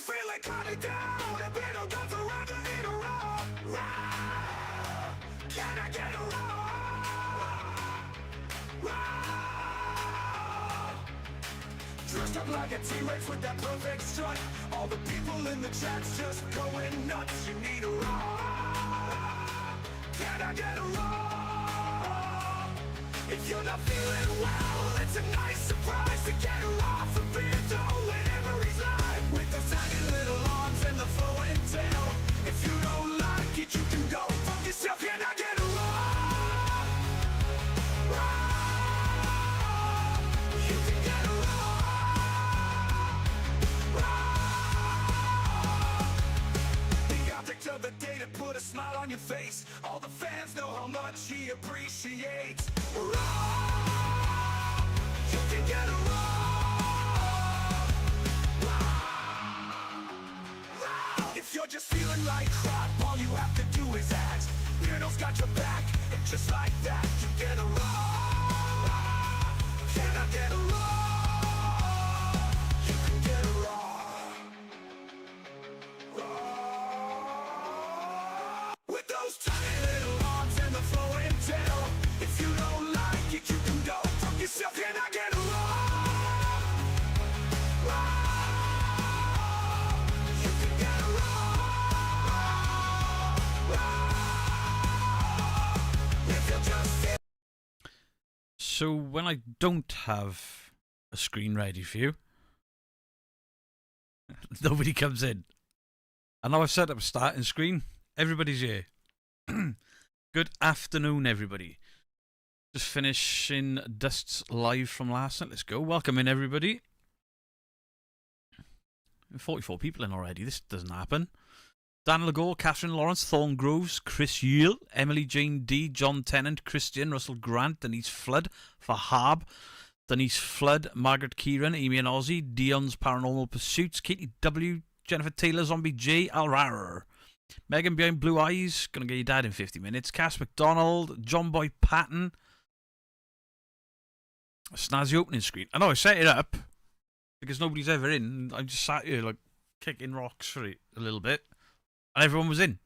feeling kinda down. I've been on the forever in a row. Can I get a dressed up like a T-Rex with that perfect strut. All the people in the chat's just going nuts. You need a rock. Can I get a rock? If you're not feeling well, it's a nice surprise to get her off a bit. Don't let memories lie with those tiny little arms and the flowing tail. If you don't like it, you can go fuck yourself. Can I get a rock? You can get a rock. The object of the day to put a smile on your face. All the fans know how much he appreciates. You can get a if you're just feeling like crap, all you have to do is ask. Beardo's got your back, and just like that, you get a raw. Can I get a raw? You can get a raw. With those tiny little arms and the flowing tail. If you don't like it, you can go fuck yourself. Can I get a raw? You can get a raw. So when I don't have a screen ready for you, nobody comes in. And now I've set up a starting screen. Everybody's here. Good afternoon, everybody. Just finishing Dust's live from last night. Let's go. Welcome in, everybody. 44 people in already. This doesn't happen. Dan Lagore, Catherine Lawrence, Thorn Groves, Chris Yule, Emily Jane D, John Tennant, Christian, Russell Grant, Denise Flood, Fahab, Denise Flood, Margaret Kieran, Amy and Ozzy, Dion's Paranormal Pursuits, Katie W, Jennifer Taylor, Zombie J, Alrar, Megan Behind Blue Eyes, Gonna Get Your Dad in 50 Minutes, Cass McDonald, John Boy Patton, Snazzy opening screen. I know I set it up because nobody's ever in. I just sat here like kicking rocks for it a little bit. And everyone was in.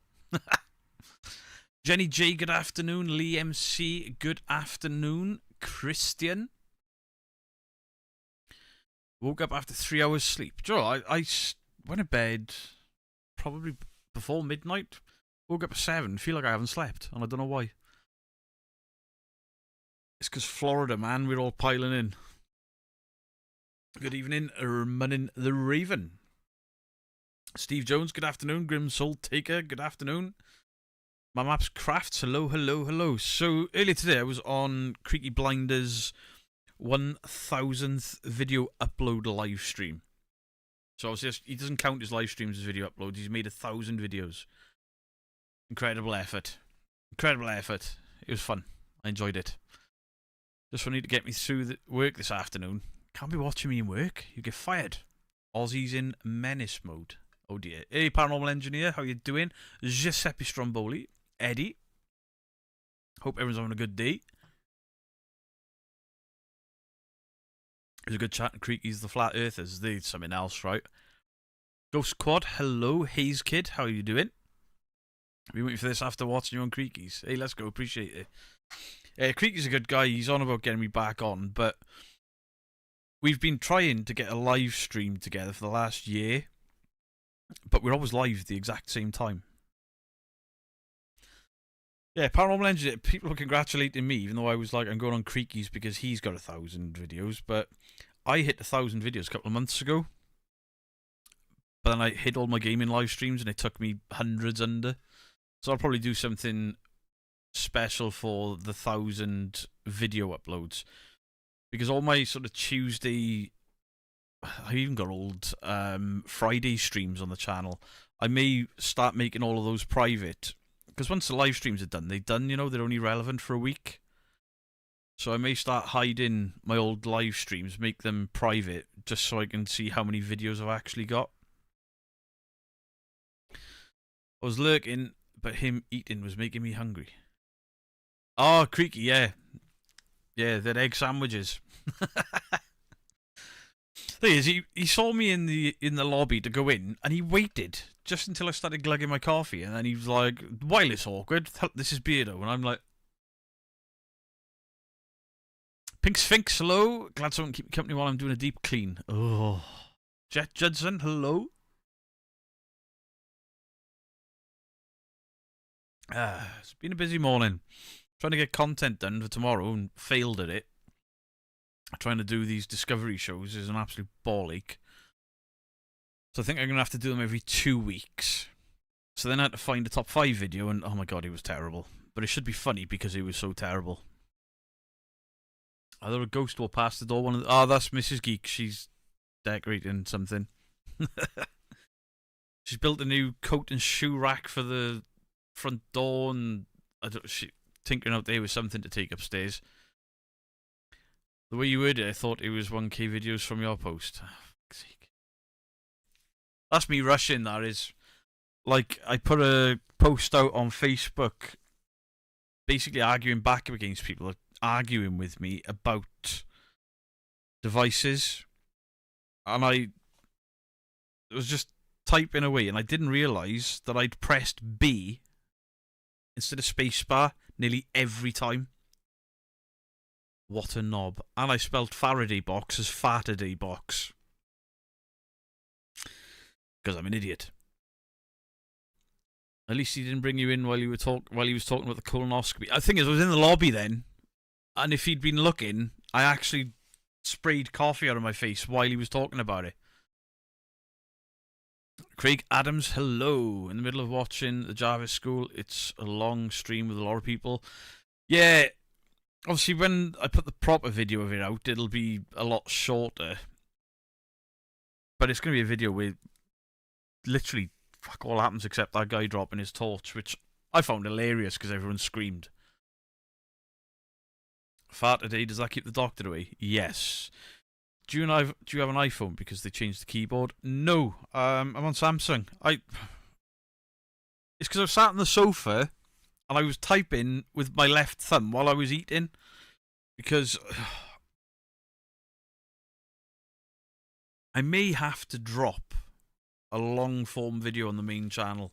Jenny J, good afternoon. Lee MC, good afternoon. Christian. Woke up after 3 hours sleep. Do you know, I went to bed probably before midnight. Woke up at 7. Feel like I haven't slept. And I don't know why. It's because Florida, man. We're all piling in. Good evening, Ermanin the Raven. Steve Jones, good afternoon. Grim Soul Taker, good afternoon. My Maps Crafts, hello, hello, hello. So, earlier today I was on Creaky Blinders' 1000th video upload live stream. So, he doesn't count his live streams as video uploads. He's made 1,000 videos. Incredible effort. Incredible effort. It was fun. I enjoyed it. Just wanted to get me through the work this afternoon. Can't be watching me in work. You get fired. Aussie's in menace mode. Oh dear. Hey, Paranormal Engineer, how you doing? Giuseppe Stromboli, Eddie. Hope everyone's having a good day. It was a good chat and Creaky's the Flat Earthers. They're something else, right? Ghost Quad, hello. Haze Kid, how you doing? Been waiting for this after watching you on Creaky's. Hey, let's go. Appreciate it. Creaky's a good guy. He's on about getting me back on, but we've been trying to get a live stream together for the last year. But we're always live at the exact same time. Yeah, Paranormal Engineer, people were congratulating me, even though I was like, I'm going on Creaky's because he's got 1,000 videos. But I hit 1,000 videos a couple of months ago. But then I hit all my gaming live streams and it took me hundreds under. So I'll probably do something special for the 1,000 video uploads. Because all my sort of Tuesday... I even got old Friday streams on the channel. I may start making all of those private. Because once the live streams are done, they're done, you know, they're only relevant for a week. So I may start hiding my old live streams, make them private, just so I can see how many videos I've actually got. I was lurking, but him eating was making me hungry. Oh, Creaky, yeah. Yeah, they're egg sandwiches. Thing is, he saw me in the lobby to go in, and he waited just until I started glugging my coffee, and then he was like, "While it's awkward, this is Beardo," and I'm like, "Pink Sphinx, hello. Glad someone keep me company while I'm doing a deep clean." Oh, Jet Judson, hello. It's been a busy morning. Trying to get content done for tomorrow and failed at it. Trying to do these discovery shows is an absolute ball ache. So I think I'm going to have to do them every 2 weeks. So then I had to find a top 5 video, and oh my god, it was terrible. But it should be funny because it was so terrible. Either a ghost walked past the door. Oh, that's Mrs. Geek. She's decorating something. She's built a new coat and shoe rack for the front door, and she tinkering out there with something to take upstairs. The way you worded it, I thought it was 1K videos from your post. Oh, fuck's sake. That's me rushing, that is. Like, I put a post out on Facebook basically arguing back against people, like, arguing with me about devices. And I was just typing away, and I didn't realise that I'd pressed B instead of spacebar nearly every time. What a knob. And I spelled Faraday box as Fataday box. Because I'm an idiot. At least he didn't bring you in while he was talking about the colonoscopy. The thing is, I was in the lobby then, and if he'd been looking, I actually sprayed coffee out of my face while he was talking about it. Craig Adams, hello. In the middle of watching the Jarvis School. It's a long stream with a lot of people. Yeah, obviously when I put the proper video of it out, it'll be a lot shorter. But it's going to be a video where literally fuck all happens except that guy dropping his torch, which I found hilarious because everyone screamed. Fart today, does that keep the doctor away? Yes. Do you have an iPhone because they changed the keyboard? No, I'm on Samsung. It's because I was sat on the sofa and I was typing with my left thumb while I was eating because I may have to drop a long form video on the main channel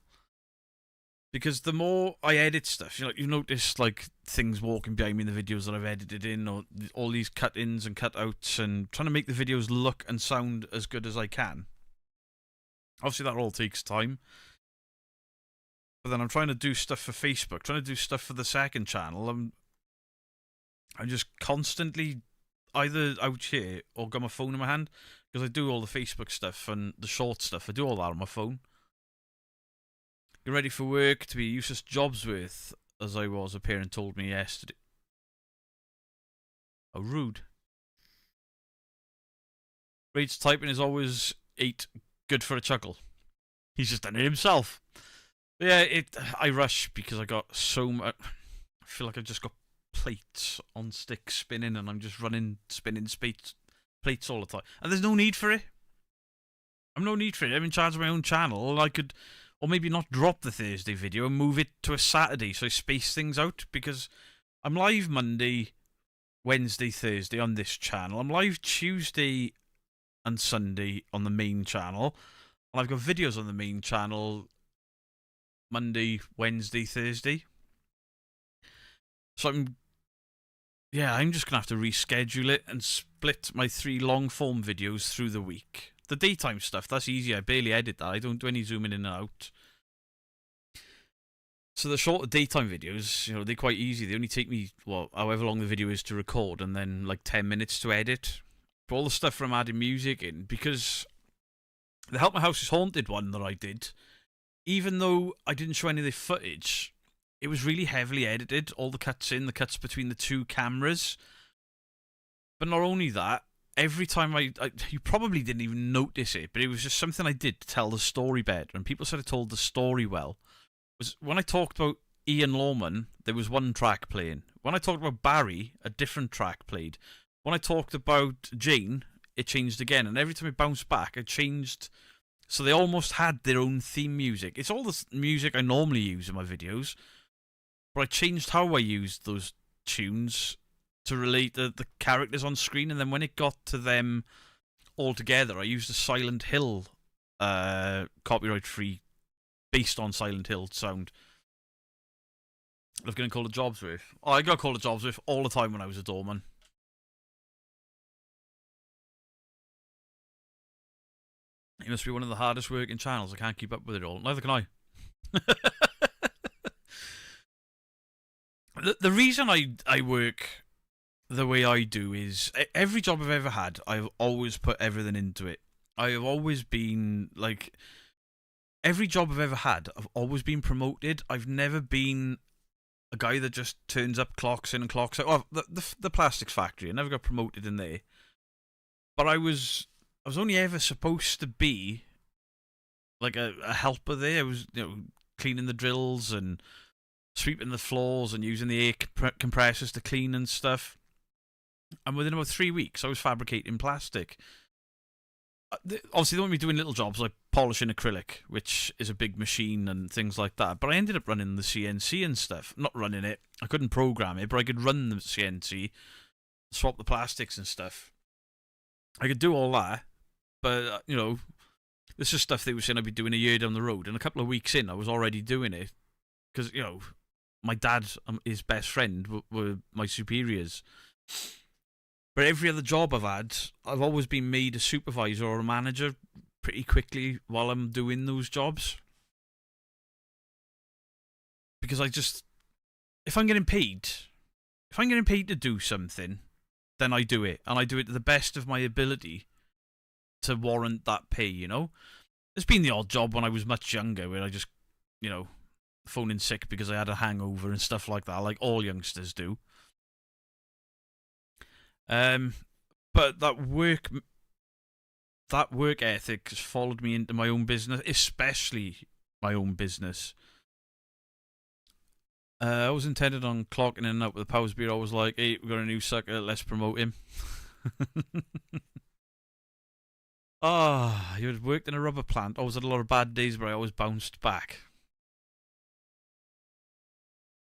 because the more I edit stuff, you notice like things walking behind me in the videos that I've edited in, or all these cut-ins and cut-outs, and trying to make the videos look and sound as good as I can. Obviously that all takes time, but then I'm trying to do stuff for Facebook, trying to do stuff for the second channel. I'm just constantly either out here or got my phone in my hand, because I do all the Facebook stuff and the short stuff. I do all that on my phone. Get ready for work to be useless jobs with, as I was, a parent told me yesterday. Oh, rude. Rate's typing is always 8, good for a chuckle. He's just done it himself. But yeah, I rush because I got so much. I feel like I've just got plates on sticks spinning, and I'm just spinning plates all the time. And there's no need for it. I'm no need for it. I'm in charge of my own channel, and I could, or maybe not drop the Thursday video and move it to a Saturday so I space things out, because I'm live Monday, Wednesday, Thursday on this channel. I'm live Tuesday and Sunday on the main channel. And I've got videos on the main channel Monday, Wednesday, Thursday. So I'm just going to have to reschedule it and split my 3 long form videos through the week. The daytime stuff, that's easy. I barely edit that. I don't do any zooming in and out. So the shorter daytime videos, they're quite easy. They only take me, however long the video is to record, and then like 10 minutes to edit. But all the stuff from adding music in, because the Help My House is Haunted one that I did, even though I didn't show any of the footage, it was really heavily edited. All the cuts the cuts between the 2 cameras. But not only that, every time you probably didn't even notice it, but it was just something I did to tell the story better. And people said I told the story well. Was when I talked about Ian Lawman, there was one track playing. When I talked about Barry, a different track played. When I talked about Jane, it changed again. And every time it bounced back, it changed. So they almost had their own theme music. It's all the music I normally use in my videos, but I changed how I used those tunes to relate the characters on screen. And then when it got to them altogether, I used a Silent Hill copyright-free, based on Silent Hill sound. I've got called a jobs with. Oh, I got called a jobs with all the time when I was a doorman. It must be one of the hardest working channels. I can't keep up with it all. Neither can I. The reason I work the way I do is every job I've ever had, I've always put everything into it. I have always been like, every job I've ever had, I've always been promoted. I've never been a guy that just turns up, clocks in and clocks out. Oh, the plastics factory, I never got promoted in there. But I was only ever supposed to be like a helper there. I was, cleaning the drills and sweeping the floors and using the air compressors to clean and stuff. And within about 3 weeks, I was fabricating plastic. Obviously, they want me doing little jobs like polishing acrylic, which is a big machine and things like that. But I ended up running the CNC and stuff. Not running it. I couldn't program it, but I could run the CNC, swap the plastics and stuff. I could do all that. But, this is stuff they were saying I'd be doing a year down the road. And a couple of weeks in, I was already doing it. Because, my dad and his best friend were my superiors. But every other job I've had, I've always been made a supervisor or a manager pretty quickly while I'm doing those jobs. Because if I'm getting paid to do something, then I do it. And I do it to the best of my ability to warrant that pay, There's been the odd job when I was much younger where I just, phoning sick because I had a hangover and stuff like that, like all youngsters do. But that work ethic has followed me into my own business, especially my own business. I was intended on clocking in and out with the Powers Bureau. I was like, hey, we've got a new sucker, let's promote him. You had worked in a rubber plant. I always had a lot of bad days, but I always bounced back.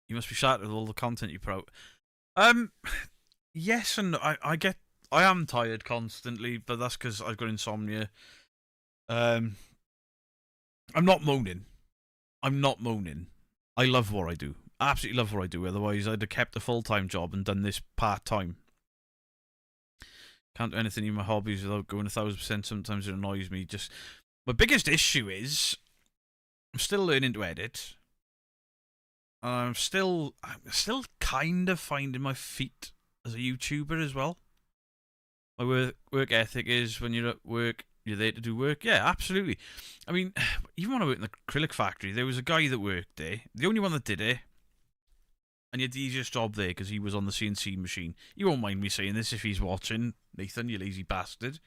You must be shattered with all the content you put out. Yes, and I am tired constantly, but that's because I've got insomnia. I'm not moaning. I love what I do. I absolutely love what I do. Otherwise, I'd have kept a full-time job and done this part-time. Can't do anything in my hobbies without going 1,000%. Sometimes it annoys me. Just my biggest issue is I'm still learning to edit. I'm still kind of finding my feet as a YouTuber as well. My work ethic is when you're at work, you're there to do work. Yeah, absolutely. I mean, even when I worked in the acrylic factory, there was a guy that worked there, the only one that did it, and he had the easiest job there because he was on the CNC machine. You won't mind me saying this if he's watching, Nathan, you lazy bastard.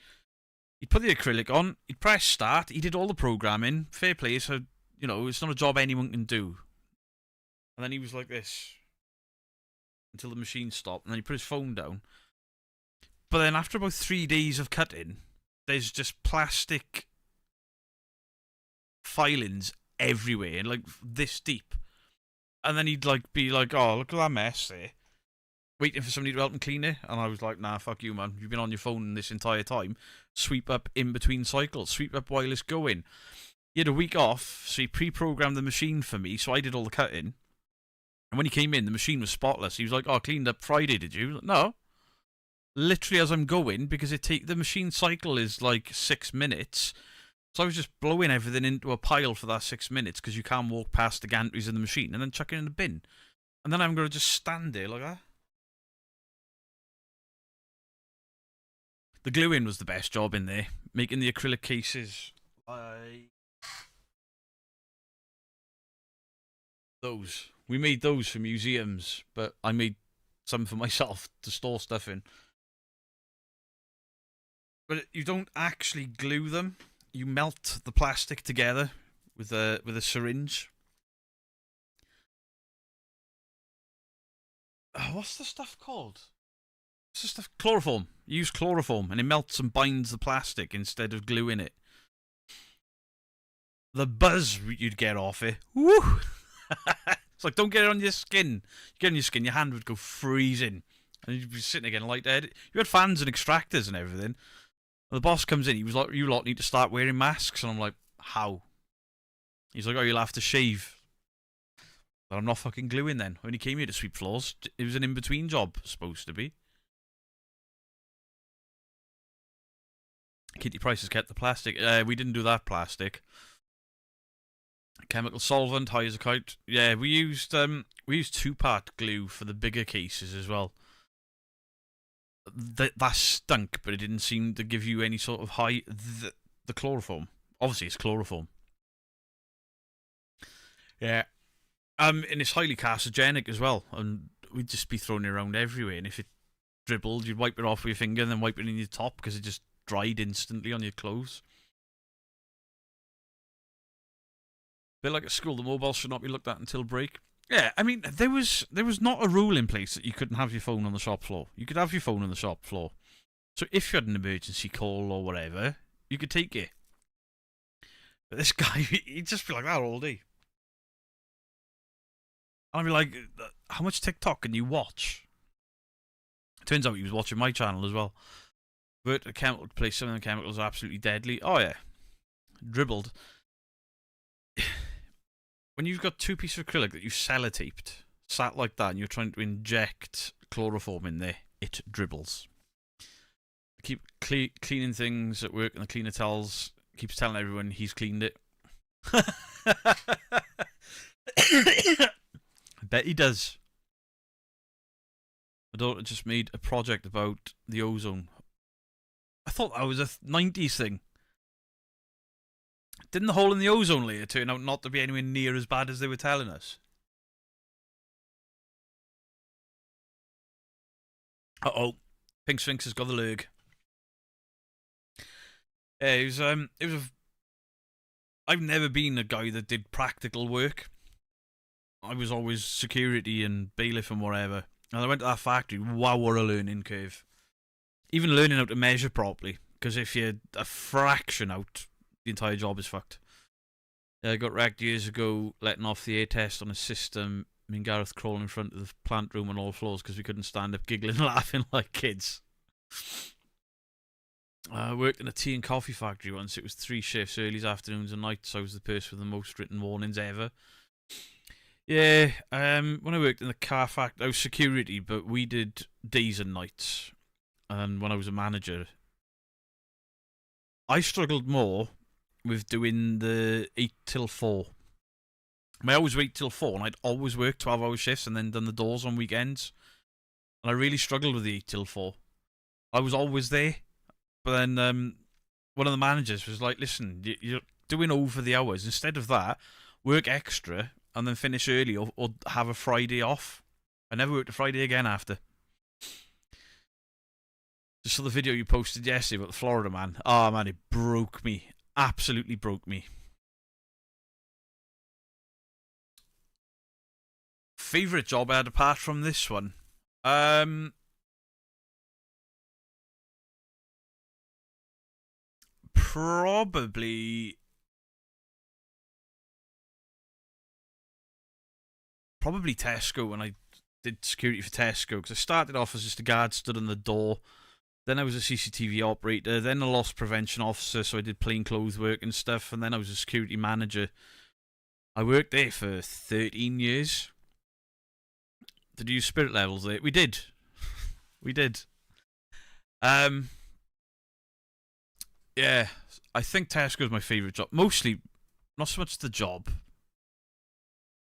He'd put the acrylic on, he'd press start, he did all the programming, fair play, so, it's not a job anyone can do. And then he was like this until the machine stopped, and then he put his phone down. But then after about 3 days of cutting, there's just plastic filings everywhere, and like this deep. And then he'd be like, oh, look at that mess there. Waiting for somebody to help him clean it. And I was like, nah, fuck you, man. You've been on your phone this entire time. Sweep up in between cycles. Sweep up while it's going. He had a week off, so he pre-programmed the machine for me, so I did all the cutting. And when he came in, the machine was spotless. He was like, oh, I cleaned up Friday, did you? Like, no. Literally as I'm going, because the machine cycle is like 6 minutes. So I was just blowing everything into a pile for that 6 minutes because you can't walk past the gantries in the machine and then chuck it in the bin. And then I'm going to just stand there like that. The gluing was the best job in there. Making the acrylic cases. We made those for museums, but I made some for myself to store stuff in. But you don't actually glue them. You melt the plastic together with a syringe. What's the stuff called? What's the stuff? Chloroform. You use chloroform, and it melts and binds the plastic instead of gluing it. The buzz you'd get off it. Woo! It's like, don't get it on your skin. You get it on your skin, your hand would go freezing. And you'd be sitting again like that. You had fans and extractors and everything. And the boss comes in, he was like, you lot need to start wearing masks. And I'm like, how? He's like, oh, you'll have to shave. But I'm not fucking gluing then. I only came here to sweep floors. It was an in-between job, supposed to be. Kitty Price has kept the plastic. We didn't do that plastic. Chemical solvent, high as a kite. Yeah, we used 2-part glue for the bigger cases as well. That stunk, but it didn't seem to give you any sort of high... The chloroform. Obviously, it's chloroform. Yeah. And it's highly carcinogenic as well, and we'd just be throwing it around everywhere, and if it dribbled, you'd wipe it off with your finger and then wipe it in your top, because it just dried instantly on your clothes. Bit like at school, the mobile should not be looked at until break. Yeah, I mean, there was not a rule in place that you couldn't have your phone on the shop floor. You could have your phone on the shop floor. So if you had an emergency call or whatever, you could take it. But this guy, he'd just be like that all day. And I'd be like, how much TikTok can you watch? Turns out he was watching my channel as well. Worked at a chemical place, some of the chemicals are absolutely deadly. Oh yeah. Dribbled. When you've got 2 pieces of acrylic that you've sellotaped, sat like that, and you're trying to inject chloroform in there, it dribbles. I keep cleaning things at work, and the cleaner keeps telling everyone he's cleaned it. I bet he does. My daughter just made a project about the ozone. I thought that was a 90s thing. Didn't the hole in the ozone layer turn out not to be anywhere near as bad as they were telling us? Uh-oh. Pink Sphinx has got the lurg. Yeah, it was I've never been a guy that did practical work. I was always security and bailiff and whatever. And I went to that factory. Wow, what a learning curve. Even learning how to measure properly. Because if you're a fraction out, the entire job is fucked. I got wrecked years ago, letting off the air test on a system. Me and Gareth crawling in front of the plant room on all floors because we couldn't stand up, giggling and laughing like kids. I worked in a tea and coffee factory once. It was 3 shifts, earlys, afternoons and nights. I was the person with the most written warnings ever. Yeah, when I worked in the car factory, I was security, but we did days and nights. And when I was a manager, I struggled more with doing the 8 till 4. My hours were 8 till 4, and I'd always worked 12-hour shifts and then done the doors on weekends. And I really struggled with the 8 till 4. I was always there. But then one of the managers was like, listen, you're doing over the hours. Instead of that, work extra and then finish early or have a Friday off. I never worked a Friday again after. Just saw the video you posted yesterday about the Florida man. Oh man, it broke me. Absolutely broke me. Favourite job I had apart from this one? Probably Tesco, when I did security for Tesco, because I started off as just a guard stood on the door. Then I was a CCTV operator, then a loss prevention officer, so I did plainclothes work and stuff, and then I was a security manager. I worked there for 13 years. Did you use spirit levels there? We did. We did. Yeah, I think Tesco's my favourite job. Mostly, not so much the job.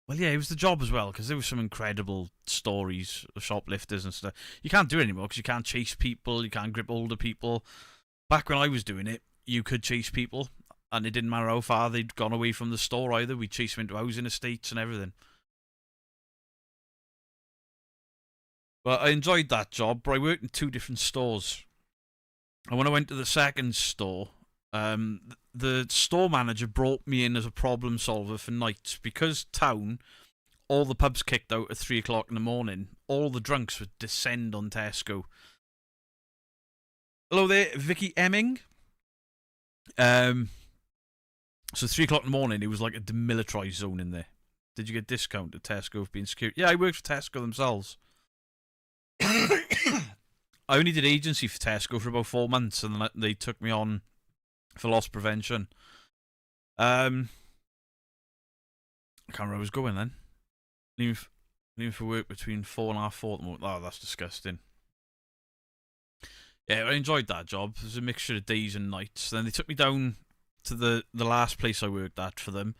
Well, yeah, it was the job as well, because there were some incredible stories of shoplifters and stuff. You can't do it anymore because you can't chase people, you can't grip older people. Back when I was doing it, you could chase people, and it didn't matter how far they'd gone away from the store either. We'd chase them into housing estates and everything. But I enjoyed that job, but I worked in 2 different stores. And when I went to the second store, the store manager brought me in as a problem solver for nights. Because town, all the pubs kicked out at 3 o'clock in the morning, all the drunks would descend on Tesco. Hello there, Vicky Emming. So 3 o'clock in the morning, it was like a demilitarised zone in there. Did you get discount at Tesco for being security? Yeah, I worked for Tesco themselves. I only did agency for Tesco for about 4 months, and then they took me on for loss prevention. I can't remember where I was going then. Leaving for work between 4 and half 4 at the moment. Oh, that's disgusting. Yeah, I enjoyed that job. It was a mixture of days and nights. Then they took me down to the last place I worked at for them.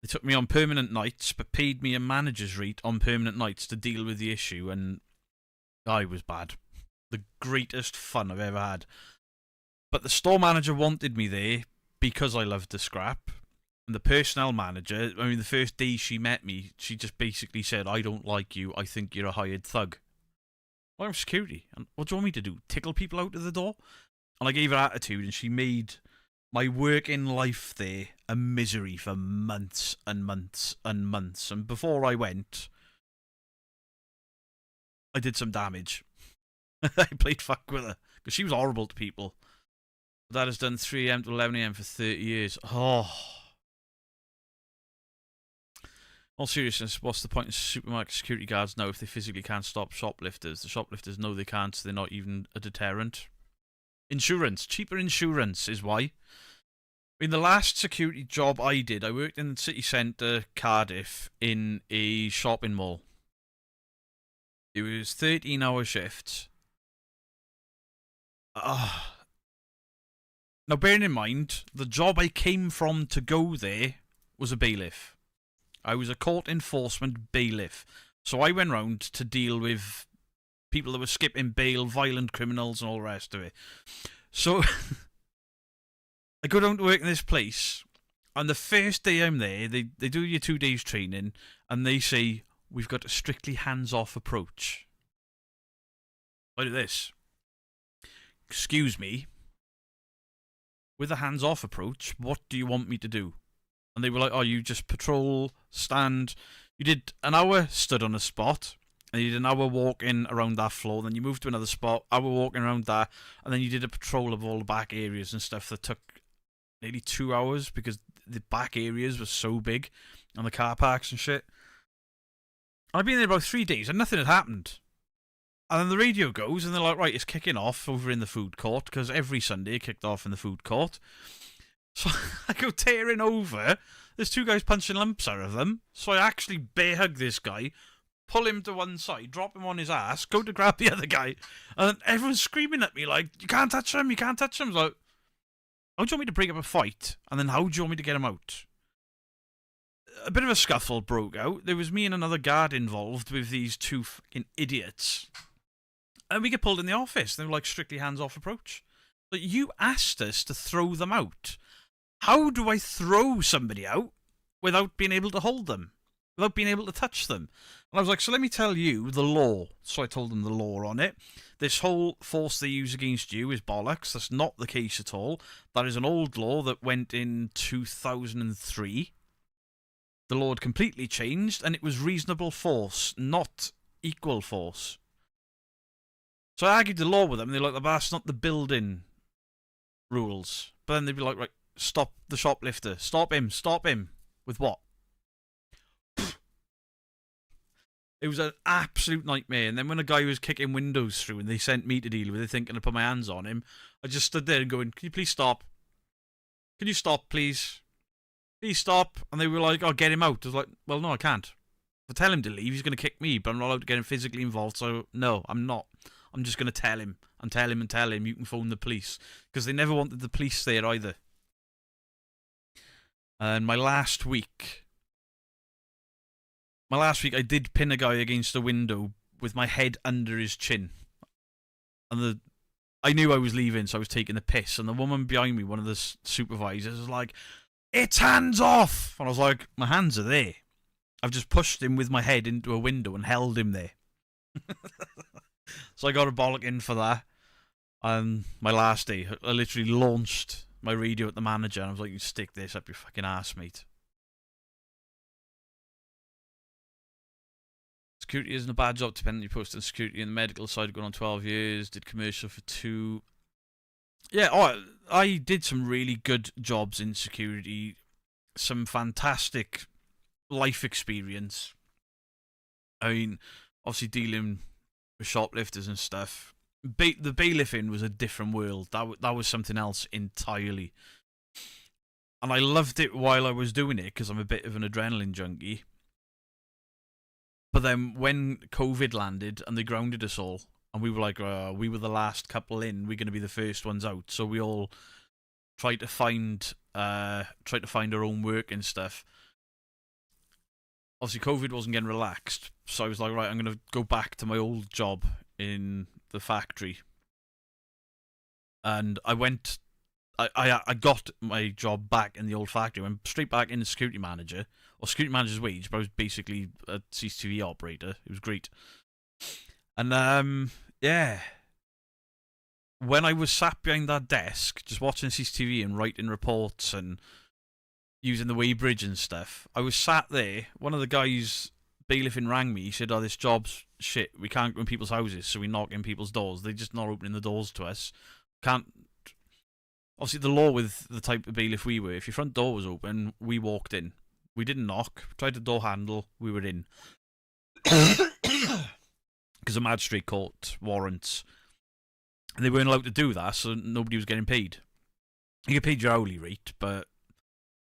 They took me on permanent nights, but paid me a manager's rate on permanent nights to deal with the issue, and I was bad. The greatest fun I've ever had. But the store manager wanted me there because I loved the scrap. And the personnel manager, I mean, the first day she met me, she just basically said, "I don't like you. I think you're a hired thug." Well, I'm security. And what do you want me to do? Tickle people out of the door? And I gave her attitude, and she made my working life there a misery for months and months and months. And before I went, I did some damage. I played fuck with her because she was horrible to people. That has done 3 a.m. to 11 a.m. for 30 years. Oh. All seriousness, what's the point of supermarket security guards now if they physically can't stop shoplifters? The shoplifters know they can't, so they're not even a deterrent. Insurance. Cheaper insurance is why. In the last security job I did, I worked in the city centre, Cardiff, in a shopping mall. It was 13-hour shifts. Now, bearing in mind, the job I came from to go there was a bailiff. I was a court enforcement bailiff. So I went round to deal with people that were skipping bail, violent criminals, and all the rest of it. So I go down to work in this place, and the first day I'm there, they do your 2 days training, and they say, "We've got a strictly hands-off approach." I do this. "Excuse me, with a hands-off approach, what do you want me to do?" And they were like, "Oh, you just patrol, stand. You did an hour stood on a spot, and you did an hour walking around that floor, then you moved to another spot, hour walking around that, and then you did a patrol of all the back areas and stuff that took nearly 2 hours because the back areas were so big, and the car parks and shit." I'd been there about 3 days, and nothing had happened. And then the radio goes, and they're like, "Right, it's kicking off over in the food court," because every Sunday it kicked off in the food court. So I go tearing over. There's 2 guys punching lumps out of them. So I actually bear hug this guy, pull him to one side, drop him on his ass, go to grab the other guy, and everyone's screaming at me like, "You can't touch him, you can't touch him." I was like, how do you want me to break up a fight? And then how do you want me to get him out? A bit of a scuffle broke out. There was me and another guard involved with these 2 fucking idiots. And we get pulled in the office. They were like, strictly hands-off approach. But you asked us to throw them out. How do I throw somebody out without being able to hold them? Without being able to touch them? And I was like, so let me tell you the law. So I told them the law on it. This whole force they use against you is bollocks. That's not the case at all. That is an old law that went in 2003. The law had completely changed, and it was reasonable force, not equal force. So I argued the law with them, and they're like, "That's not the building rules." But then they'd be like, "Right, stop the shoplifter. Stop him. Stop him." With what? It was an absolute nightmare. And then when a guy was kicking windows through and they sent me to deal with it, thinking to put my hands on him, I just stood there and going, "Can you please stop? Can you stop, please? Please stop." And they were like, "Oh, get him out." I was like, "Well, no, I can't. If I tell him to leave, he's going to kick me, but I'm not allowed to get him physically involved, so no, I'm not. I'm just going to tell him and tell him and tell him you can phone the police." Because they never wanted the police there either. And my last week, I did pin a guy against a window with my head under his chin. And I knew I was leaving, so I was taking the piss. And the woman behind me, one of the supervisors, was like, "It's hands off!" And I was like, my hands are there. I've just pushed him with my head into a window and held him there. So I got a bollocking for that. And my last day, I literally launched my radio at the manager, and I was like, "You stick this up your fucking ass, mate." Security isn't a bad job, depending on your post in security. In the medical side, going on 12 years. Did commercial for 2. Yeah, I did some really good jobs in security. Some fantastic life experience. I mean, obviously dealing with shoplifters and stuff. the bailiffing was a different world. That was something else entirely. And I loved it while I was doing it because I'm a bit of an adrenaline junkie. But then when COVID landed and they grounded us all, and we were like, we were the last couple in, we're going to be the first ones out. So we all tried to find our own work and stuff. Obviously, COVID wasn't getting relaxed, so I was like, right, I'm going to go back to my old job in the factory. And I got my job back in the old factory. I went straight back in as security manager, or security manager's wage, but I was basically a CCTV operator. It was great. And yeah, when I was sat behind that desk, just watching CCTV and writing reports and using the weighbridge and stuff, I was sat there. One of the guys bailiffing rang me. He said, "Oh, this job's shit. We can't go in people's houses, so we knock in people's doors. They're just not opening the doors to us. Can't." Obviously, the law with the type of bailiff we were, if your front door was open, we walked in. We didn't knock. Tried the door handle. We were in. Because the magistrate court warrants. And they weren't allowed to do that, so nobody was getting paid. You get paid your hourly rate, but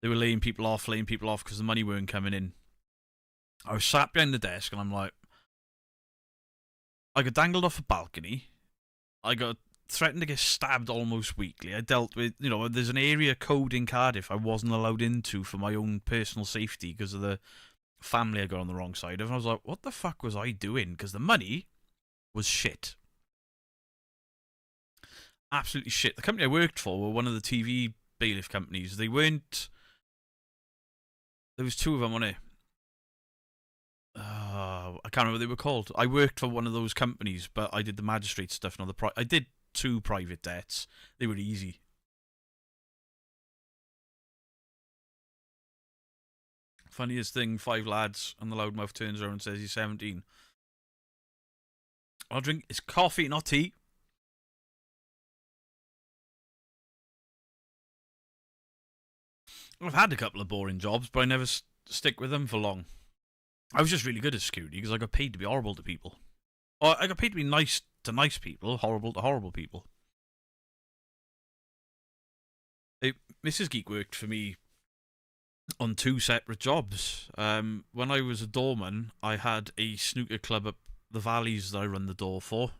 they were laying people off because the money weren't coming in. I was sat behind the desk, and I'm like, I got dangled off a balcony. I got threatened to get stabbed almost weekly. I dealt with, there's an area code in Cardiff I wasn't allowed into for my own personal safety because of the family I got on the wrong side of. And I was like, what the fuck was I doing? Because the money was shit. Absolutely shit. The company I worked for were one of the TV bailiff companies. They weren't... There was two of them on it. I can't remember what they were called. I worked for one of those companies, but I did the magistrate stuff. I did 2 private debts. They were easy. Funniest thing, 5 lads, and the loudmouth turns around and says he's 17. I'll drink it's coffee, not tea. I've had a couple of boring jobs, but I never stick with them for long. I was just really good at security because I got paid to be horrible to people. Or I got paid to be nice to nice people, horrible to horrible people. Mrs. Geek worked for me on 2 separate jobs. When I was a doorman, I had a snooker club up the valleys that I run the door for.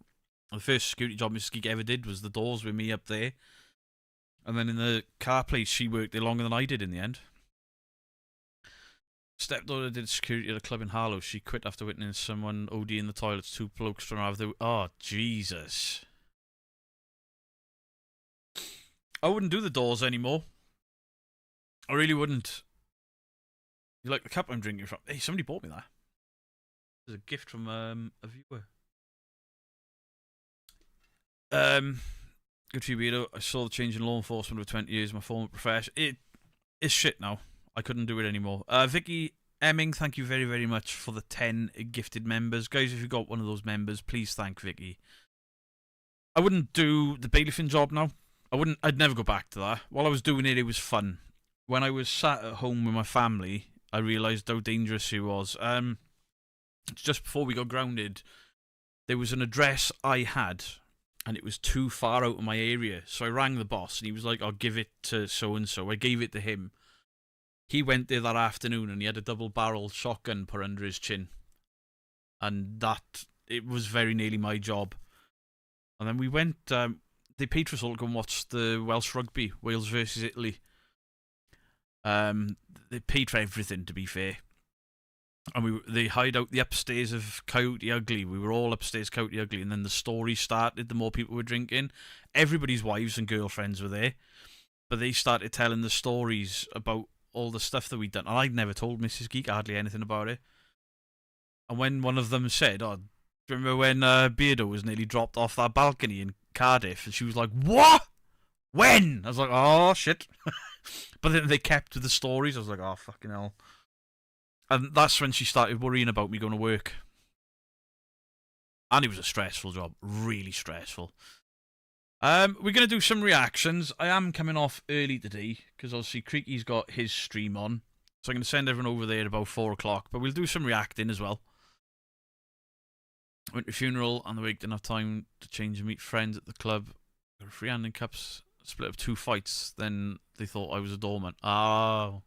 The first security job Mrs. Geek ever did was the doors with me up there. And then in the car place, she worked there longer than I did in the end. Stepdaughter did security at a club in Harlow. She quit after witnessing someone OD in the toilets. 2 blokes trying to have the... Oh, Jesus. I wouldn't do the doors anymore. I really wouldn't. You like the cup I'm drinking from? Hey, somebody bought me that. It's a gift from a viewer. Good for you, Beto. I saw the change in law enforcement over 20 years. My former profession. It's shit now. I couldn't do it anymore. Vicky Emming, thank you very, very much for the 10 gifted members. Guys, if you got one of those members, please thank Vicky. I wouldn't do the bailiffing job now. I'd never go back to that. While I was doing it, it was fun. When I was sat at home with my family, I realised how dangerous it was. Just before we got grounded, there was an address I had, and it was too far out of my area. So I rang the boss, and he was like, I'll give it to so-and-so. I gave it to him. He went there that afternoon, and he had a double-barreled shotgun put under his chin. And it was very nearly my job. And then we went, they paid for us all to go and watch the Welsh rugby, Wales versus Italy. They paid for everything, to be fair. And they hired out the upstairs of Coyote Ugly. We were all upstairs Coyote Ugly, and then the story started. The more people were drinking, everybody's wives and girlfriends were there, but they started telling the stories about all the stuff that we'd done. And I'd never told Mrs. Geek hardly anything about it. And when one of them said, "Oh, do you remember when Beardo was nearly dropped off that balcony in Cardiff?" And she was like, "What? When?" I was like, "Oh shit!" But then they kept with the stories. I was like, "Oh fucking hell!" And that's when she started worrying about me going to work. And it was a stressful job, really stressful. We're going to do some reactions. I am coming off early today, because obviously Creaky's got his stream on. So I'm going to send everyone over there at about 4 o'clock. But we'll do some reacting as well. Went to a funeral on the week, didn't have time to change and meet friends at the club. Got a free hand in cups, split up 2 fights, then they thought I was a doorman. Oh.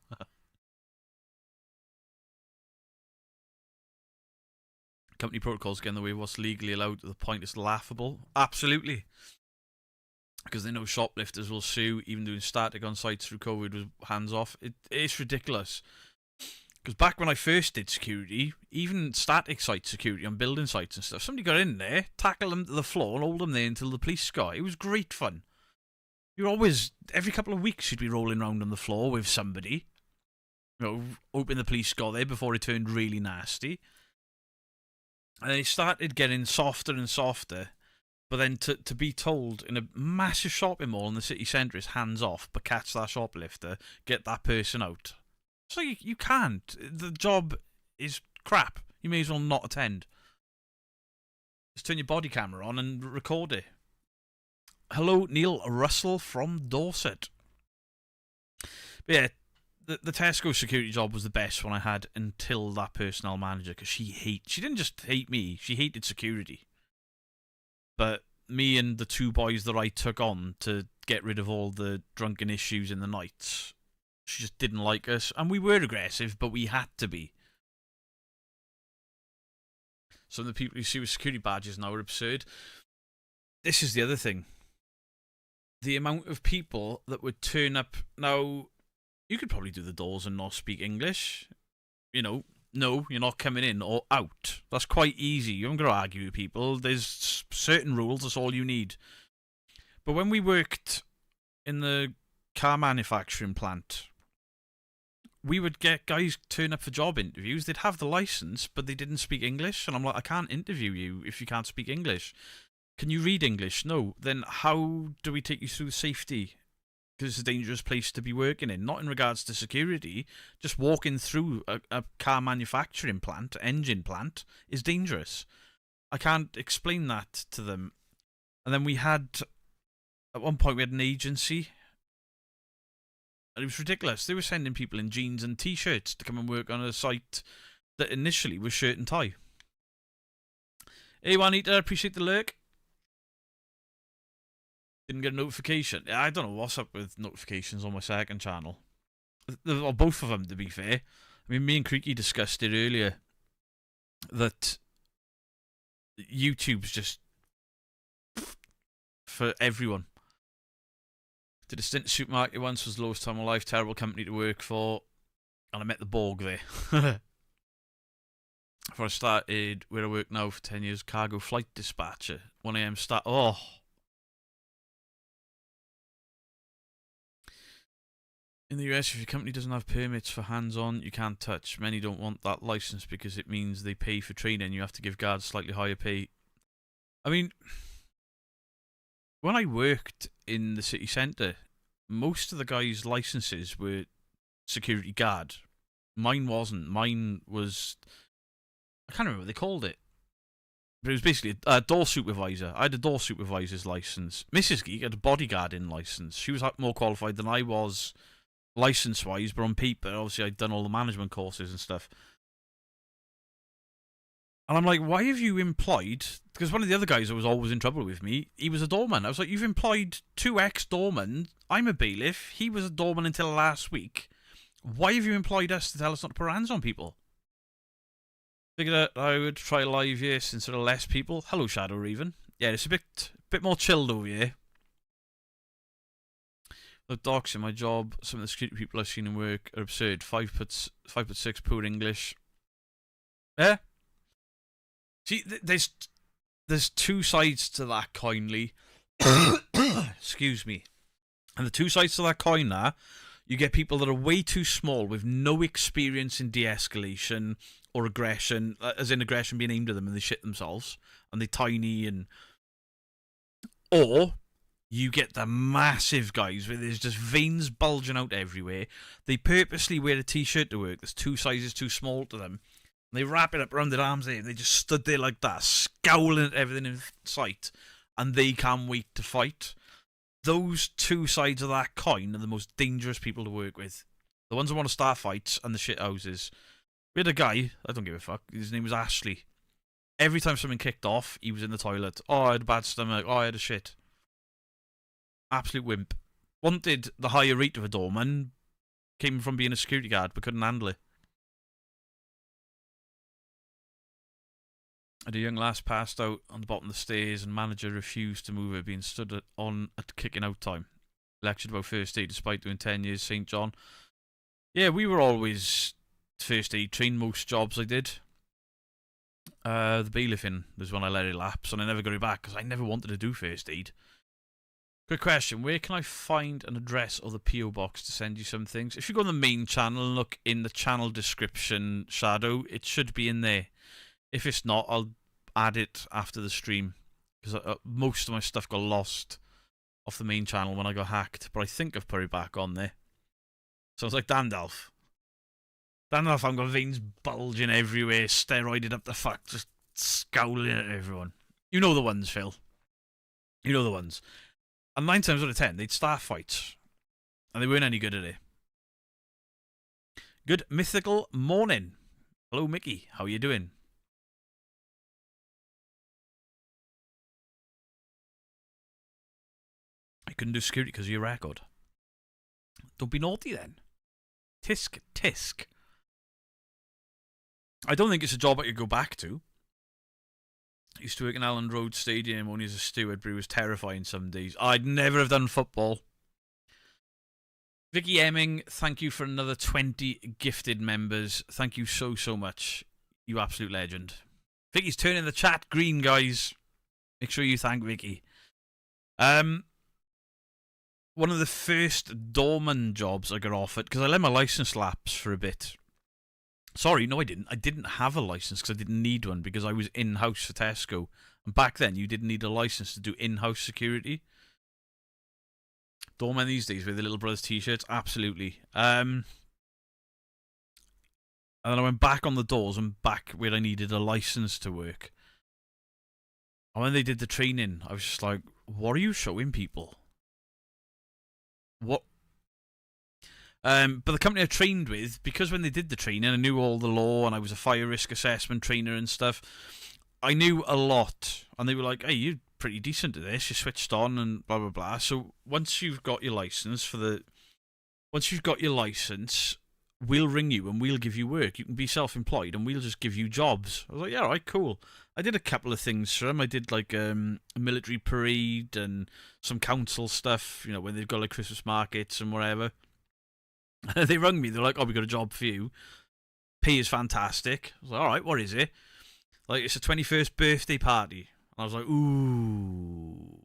Company protocols get in the way of what's legally allowed to the point it's laughable. Absolutely. Because they know shoplifters will sue, even doing static on sites through COVID with hands off. It's ridiculous. Because back when I first did security, even static site security on building sites and stuff, somebody got in there, tackled them to the floor and hold them there until the police got. It was great fun. You're always, every couple of weeks you'd be rolling around on the floor with somebody. You know, hoping the police got there before it turned really nasty. And it started getting softer and softer. But then to be told in a massive shopping mall in the city centre is hands off, but catch that shoplifter, get that person out. So you can't. The job is crap. You may as well not attend. Just turn your body camera on and record it. Hello, Neil Russell from Dorset. But yeah, the Tesco security job was the best one I had until that personnel manager, because she didn't just hate me, she hated security. But me and the 2 boys that I took on to get rid of all the drunken issues in the nights, she just didn't like us. And we were aggressive, but we had to be. Some of the people you see with security badges now are absurd. This is the other thing. The amount of people that would turn up. Now, you could probably do the doors and not speak English. You know, no, you're not coming in or out. That's quite easy. You haven't got to argue with people. There's certain rules. That's all you need. But when we worked in the car manufacturing plant, we would get guys turn up for job interviews. They'd have the license, but they didn't speak English. And I'm like, I can't interview you if you can't speak English. Can you read English? No. Then how do we take you through safety? Because it's a dangerous place to be working in. Not in regards to security. Just walking through a car manufacturing plant, engine plant, is dangerous. I can't explain that to them. And then we had, at one point we had an agency. And it was ridiculous. They were sending people in jeans and t-shirts to come and work on a site that initially was shirt and tie. Hey Juanita, appreciate the lurk. Didn't get a notification. I don't know what's up with notifications on my second channel. Or both of them, to be fair. I mean, me and Creaky discussed it earlier. That YouTube's just for everyone. Did a stint at supermarket once, was the lowest time of my life, terrible company to work for. And I met the Borg there. Before I started where I work now for 10 years, cargo flight dispatcher. 1 AM start. Oh. In the US, if your company doesn't have permits for hands-on, you can't touch. Many don't want that license because it means they pay for training. You have to give guards slightly higher pay. I mean, when I worked in the city centre, most of the guys' licenses were security guard. Mine wasn't. Mine was... I can't remember what they called it. But it was basically a door supervisor. I had a door supervisor's licence. Mrs. Geek had a bodyguarding licence. She was more qualified than I was licence-wise, but on paper, obviously I'd done all the management courses and stuff. And I'm like, why have you employed... Because one of the other guys that was always in trouble with me, he was a doorman. I was like, you've employed 2 ex-doormen. I'm a bailiff. He was a doorman until last week. Why have you employed us to tell us not to put our hands on people? Figured out I would try live here since there are less people. Hello, Shadow Raven. Yeah, it's a bit more chilled over here. The docs in my job, some of the security people I've seen in work are absurd. 5'6", poor English. Yeah. See, there's 2 sides to that coin, Lee. Excuse me. And the 2 sides to that coin are, you get people that are way too small with no experience in de-escalation or aggression, as in aggression being aimed at them and they shit themselves, and they're tiny and... Or... you get the massive guys where there's just veins bulging out everywhere. They purposely wear a t-shirt to work that's 2 sizes too small to them. And they wrap it up around their arms there. And they just stood there like that, scowling at everything in sight. And they can't wait to fight. Those 2 sides of that coin are the most dangerous people to work with. The ones that want to start fights and the shit houses. We had a guy, I don't give a fuck, his name was Ashley. Every time something kicked off, he was in the toilet. Oh, I had a bad stomach. Oh, I had a shit. Absolute wimp. Wanted the higher rate of a doorman. Came from being a security guard, but couldn't handle it. And a young lass passed out on the bottom of the stairs, and manager refused to move her, being stood on at kicking out time. Lectured about first aid despite doing 10 years St. John. Yeah, we were always first aid trained, most jobs I did. The bailiffing was when I let it lapse, and I never got it back because I never wanted to do first aid. Good question. Where can I find an address or the PO box to send you some things? If you go on the main channel and look in the channel description, Shadow, it should be in there. If it's not, I'll add it after the stream, because most of my stuff got lost off the main channel when I got hacked, but I think I've put it back on there. Sounds like Dandalf. Dandalf, I've got veins bulging everywhere, steroided up the fuck, just scowling at everyone. You know the ones, Phil. You know the ones. And 9 times out of 10, they'd start fights, and they weren't any good at it. Good mythical morning. Hello, Mickey. How are you doing? I couldn't do security because of your record. Don't be naughty then. Tisk, tisk. I don't think it's a job I could go back to. I used to work in Allen Road Stadium only as a steward, but it was terrifying some days. I'd never have done football. Vicky Emming, thank you for another 20 gifted members. Thank you so, so much. You absolute legend. Vicky's turning the chat green, guys. Make sure you thank Vicky. One of the first doorman jobs I got offered, because I let my license lapse for a bit. Sorry, no I didn't. I didn't have a license because I didn't need one because I was in-house for Tesco. And back then, you didn't need a license to do in-house security. Doorman these days with the Little Brothers t-shirts, absolutely. And then I went back on the doors and back where I needed a license to work. And when they did the training, I was just like, what are you showing people? What? But the company I trained with, because when they did the training, I knew all the law and I was a fire risk assessment trainer and stuff. I knew a lot, and they were like, "Hey, you're pretty decent at this. You switched on and blah blah blah." So once you've got your license we'll ring you and we'll give you work. You can be self-employed and we'll just give you jobs. I was like, "Yeah, all right, cool." I did a couple of things for them. I did like a military parade and some council stuff. You know, when they've got like Christmas markets and whatever. They rung me. They're like, "Oh, we got a job for you. Pay is fantastic." I was like, "All right, what is it?" Like, "It's a 21st birthday party." And I was like, "Ooh,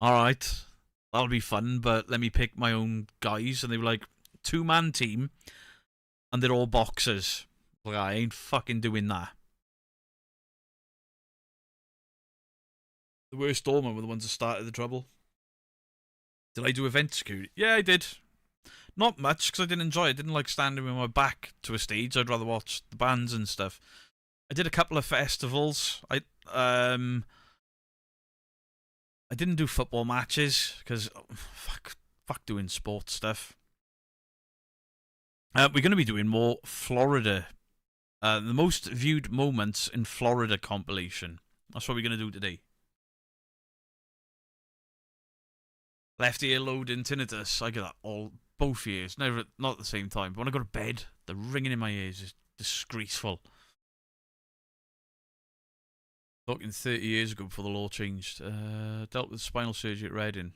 all right, that'll be fun, but let me pick my own guys." And they were like, 2-man team, and they're all boxers. Like, I ain't fucking doing that. The worst doormen were the ones that started the trouble. Did I do event security? Yeah, I did. Not much, because I didn't enjoy it. I didn't like standing with my back to a stage. I'd rather watch the bands and stuff. I did a couple of festivals. I didn't do football matches, because fuck doing sports stuff. We're going to be doing more Florida. The most viewed moments in Florida compilation. That's what we're going to do today. Left ear loading tinnitus. I get that both ears. Never, not at the same time. But when I go to bed, the ringing in my ears is disgraceful. Talking 30 years ago before the law changed. Dealt with spinal surgery at Reading.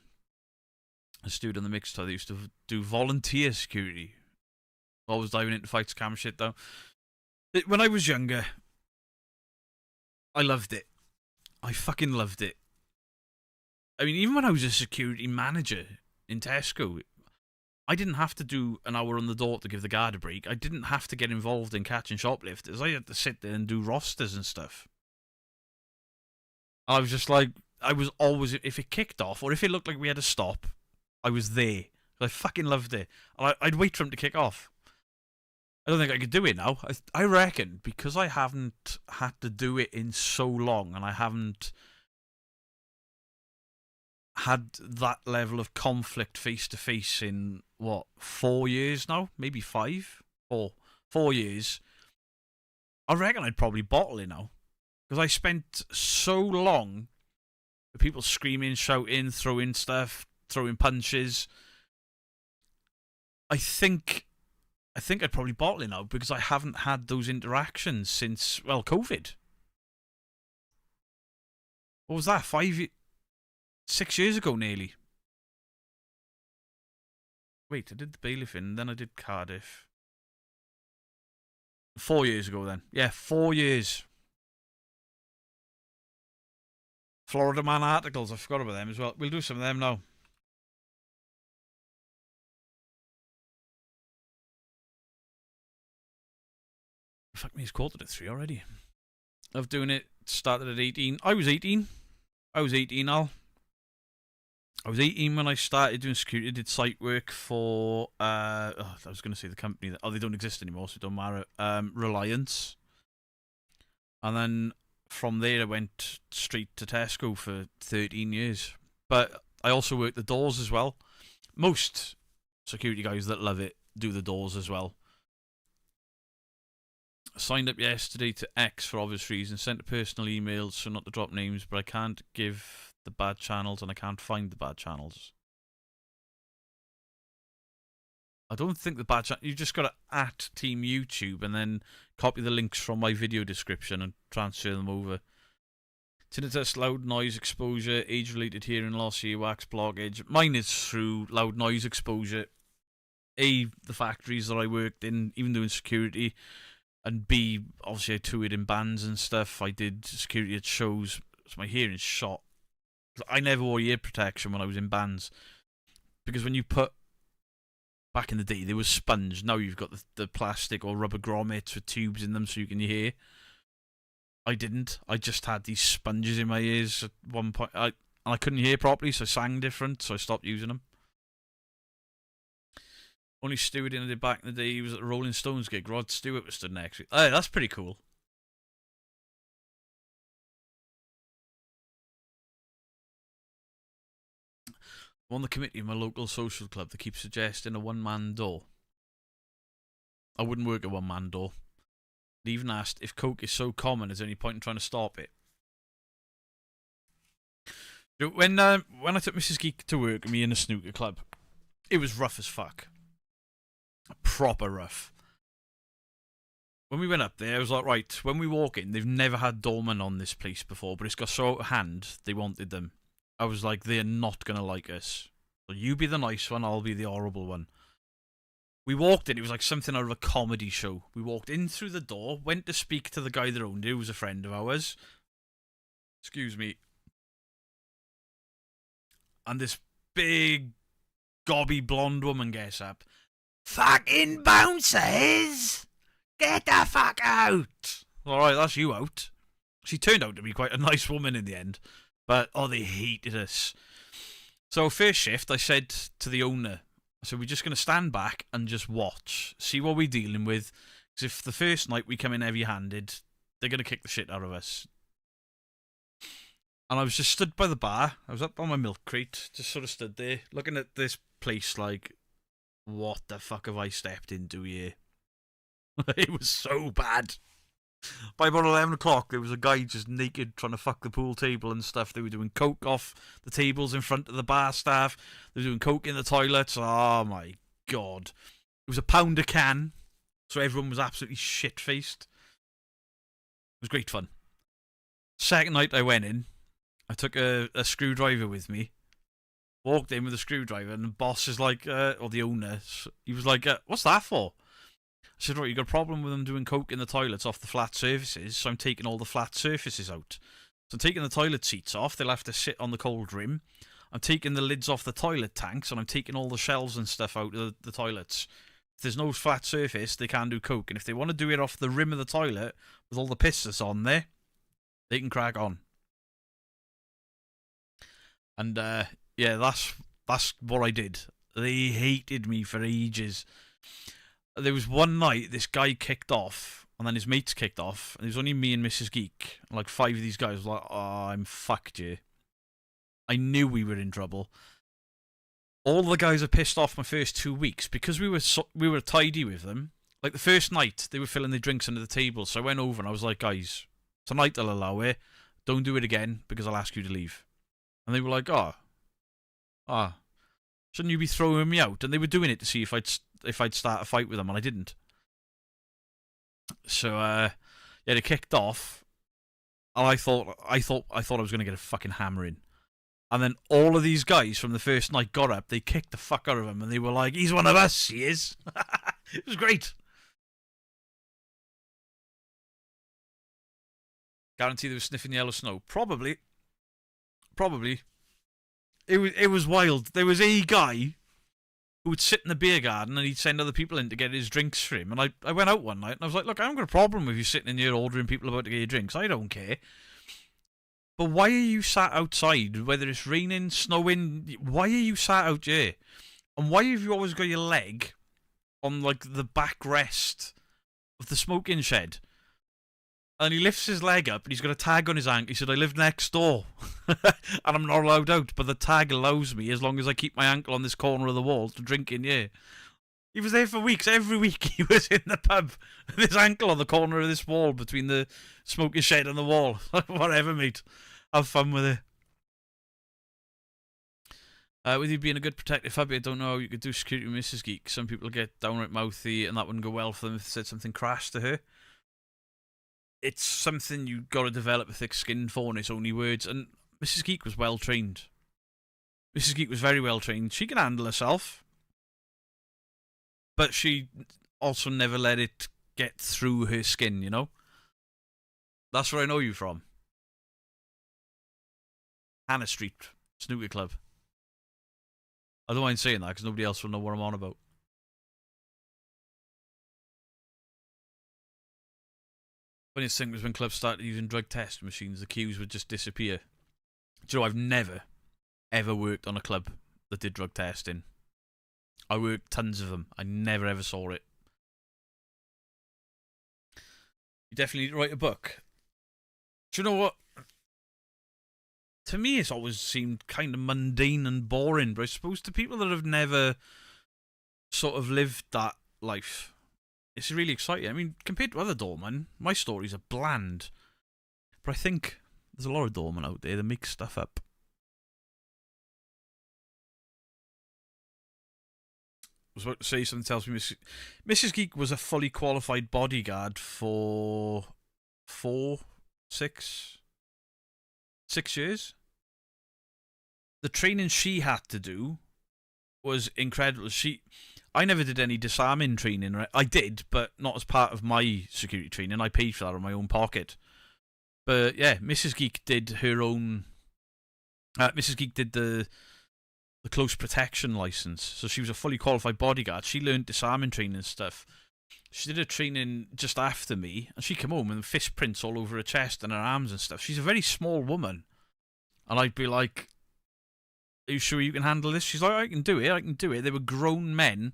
A student on the mixed tie that used to do volunteer security. Always diving into fights, cam shit though. When I was younger, I loved it. I fucking loved it. I mean, even when I was a security manager in Tesco, I didn't have to do an hour on the door to give the guard a break. I didn't have to get involved in catching shoplifters. I had to sit there and do rosters and stuff. I was just like, I was always, if it kicked off or if it looked like we had to stop, I was there. I fucking loved it. I'd wait for him to kick off. I don't think I could do it now. I reckon because I haven't had to do it in so long and I haven't had that level of conflict face to face in what, 4 years now? Maybe 5? 4 years. I reckon I'd probably bottle it now. Because I spent so long with people screaming, shouting, throwing stuff, throwing punches. I think I'd probably bottle it now because I haven't had those interactions since, well, COVID. What was that? 6 years ago nearly. Wait, I did the bailiff in, then I did Cardiff. 4 years ago then. Yeah, 4 years. Florida Man articles, I forgot about them as well. We'll do some of them now. Fuck me, it's 2:45 already. Of doing it, started at 18. I was 18, Al. I was 18 when I started doing security. Did site work for, I was going to say the company. They don't exist anymore, so it don't matter. Reliance. And then from there, I went straight to Tesco for 13 years. But I also worked the doors as well. Most security guys that love it do the doors as well. I signed up yesterday to X for obvious reasons. Sent a personal email, so not to drop names, but I can't give the bad channels and I can't find the bad channels. I don't think the bad channel. You've just got to at Team YouTube and then copy the links from my video description and transfer them over. Tinnitus, loud noise exposure, age-related hearing loss, earwax blockage. Mine is through loud noise exposure. A, the factories that I worked in, even doing security, and B, obviously I toured in bands and stuff. I did security at shows, so my hearing's shot. I never wore ear protection when I was in bands because when you put, back in the day there was sponge. Now you've got the plastic or rubber grommets with tubes in them so you can hear. I didn't. I just had these sponges in my ears at one point. And I couldn't hear properly, so I sang different, so I stopped using them. Only stewarding I did back in the day, he was at the Rolling Stones gig. Rod Stewart was stood next to me. Oh, that's pretty cool. I'm on the committee of my local social club that keeps suggesting a one-man door. I wouldn't work a one-man door. They even asked if coke is so common, is there any point in trying to stop it? When I took Mrs. Geek to work with me in a snooker club, it was rough as fuck. Proper rough. When we went up there, I was like, right, when we walk in, they've never had doormen on this place before, but it's got so out of hand, they wanted them. I was like, they're not going to like us. So you be the nice one, I'll be the horrible one. We walked in, it was like something out of a comedy show. We walked in through the door, went to speak to the guy that owned it, who was a friend of ours. Excuse me. And this big, gobby blonde woman gets up. Fucking bouncers! Get the fuck out! Alright, that's you out. She turned out to be quite a nice woman in the end. But, oh, they hated us. So, first shift, I said to the owner, I said, we're just going to stand back and just watch. See what we're dealing with. Because if the first night we come in heavy-handed, they're going to kick the shit out of us. And I was just stood by the bar. I was up on my milk crate, just sort of stood there, looking at this place like, what the fuck have I stepped into here? It was so bad. By about 11 o'clock, there was a guy just naked trying to fuck the pool table and stuff. They were doing coke off the tables in front of the bar staff. They were doing coke in the toilets. Oh my god. It was £1 a can, so everyone was absolutely shit-faced. It was great fun. Second night I went in, I took a screwdriver with me. Walked in with a screwdriver, and the boss is like, or the owner, he was like, what's that for? I said, right, you got a problem with them doing coke in the toilets off the flat surfaces, so I'm taking all the flat surfaces out. So I'm taking the toilet seats off, they'll have to sit on the cold rim. I'm taking the lids off the toilet tanks, and I'm taking all the shelves and stuff out of the toilets. If there's no flat surface, they can't do coke. And if they want to do it off the rim of the toilet, with all the piss that's on there, they can crack on. And, yeah, that's what I did. They hated me for ages. There was one night, this guy kicked off, and then his mates kicked off, and it was only me and Mrs. Geek, and like 5 of these guys were like, oh, I'm fucked here. I knew we were in trouble. All the guys are pissed off my first 2 weeks, because we were tidy with them, Like the first night, they were filling their drinks under the table, so I went over and I was like, guys, tonight I'll allow it. Don't do it again because I'll ask you to leave. And they were like, shouldn't you be throwing me out? And they were doing it to see if I'd start a fight with them, and I didn't. So yeah, they kicked off, and I thought I was gonna get a fucking hammering. And then all of these guys from the first night got up, they kicked the fuck out of him, and they were like, he's one of us, he is. It was great. Guarantee they were sniffing yellow snow. Probably. It was wild. There was a guy who would sit in the beer garden and he'd send other people in to get his drinks for him. And I went out one night and I was like, look, I haven't got a problem with you sitting in here ordering people about to get your drinks. I don't care. But why are you sat outside, whether it's raining, snowing? Why are you sat out here? And why have you always got your leg on, like, the backrest of the smoking shed? And he lifts his leg up and he's got a tag on his ankle. He said, I live next door. And I'm not allowed out, but the tag allows me, as long as I keep my ankle on this corner of the wall, to drink in here. He was there for weeks. Every week he was in the pub with his ankle on the corner of this wall between the smoking shed and the wall. Whatever, mate. Have fun with it. With you being a good protective hubby, I don't know how you could do security with Mrs. Geek. Some people get downright mouthy and that wouldn't go well for them if they said something crass to her. It's something you got to develop a thick skin for, and it's only words. And Mrs. Geek was well trained. Mrs. Geek was very well trained. She can handle herself, but she also never let it get through her skin, you know? That's where I know you from. Hannah Street Snooker Club. I don't mind saying that because nobody else will know what I'm on about. Funniest thing was when clubs started using drug test machines, the queues would just disappear. Do you know, I've never, ever worked on a club that did drug testing. I worked tons of them. I never ever saw it. You definitely need to write a book. Do you know what? To me, it's always seemed kind of mundane and boring, but I suppose to people that have never sort of lived that life, it's really exciting. I mean, compared to other doormen, my stories are bland. But I think there's a lot of doormen out there that make stuff up. I was about to say, something tells me Mrs. Geek was a fully qualified bodyguard for 6 years. The training she had to do was incredible. I never did any disarming training. I did, but not as part of my security training. I paid for that out of my own pocket. But yeah, Mrs. Geek did her own. Mrs. Geek did the close protection license, so she was a fully qualified bodyguard. She learned disarming training and stuff. She did her training just after me, and she came home with fist prints all over her chest and her arms and stuff. She's a very small woman, and I'd be like, "Are you sure you can handle this?" She's like, "I can do it. I can do it." There were grown men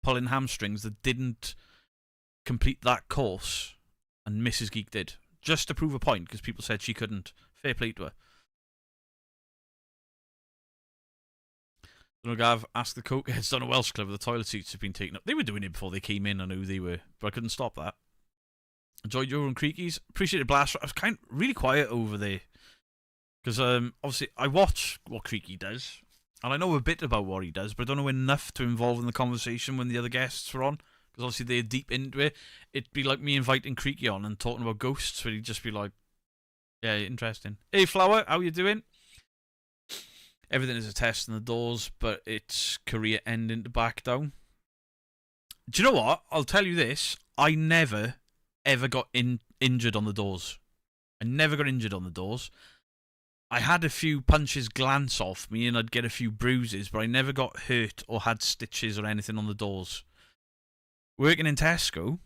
pulling hamstrings that didn't complete that course, and Mrs. Geek did, just to prove a point, because people said she couldn't. Fair play to her. Gav asked the cokeheads on a Welsh club if the toilet seats had been taken up. They were doing it before they came in. I knew they were, but I couldn't stop that. Enjoyed your own Creakies. Appreciated Blast. I was kind of really quiet over there because obviously I watch what Creaky does, and I know a bit about what he does, but I don't know enough to involve in the conversation when the other guests were on, because obviously they're deep into it. It'd be like me inviting Creaky on and talking about ghosts, where he'd just be like, "Yeah, interesting. Hey, Flower, how you doing?" Everything is a test in the doors, but it's career ending to back down. Do you know what? I'll tell you this. I never, ever got injured on the doors. I never got injured on the doors. I had a few punches glance off me and I'd get a few bruises, but I never got hurt or had stitches or anything on the doors. Working in Tesco,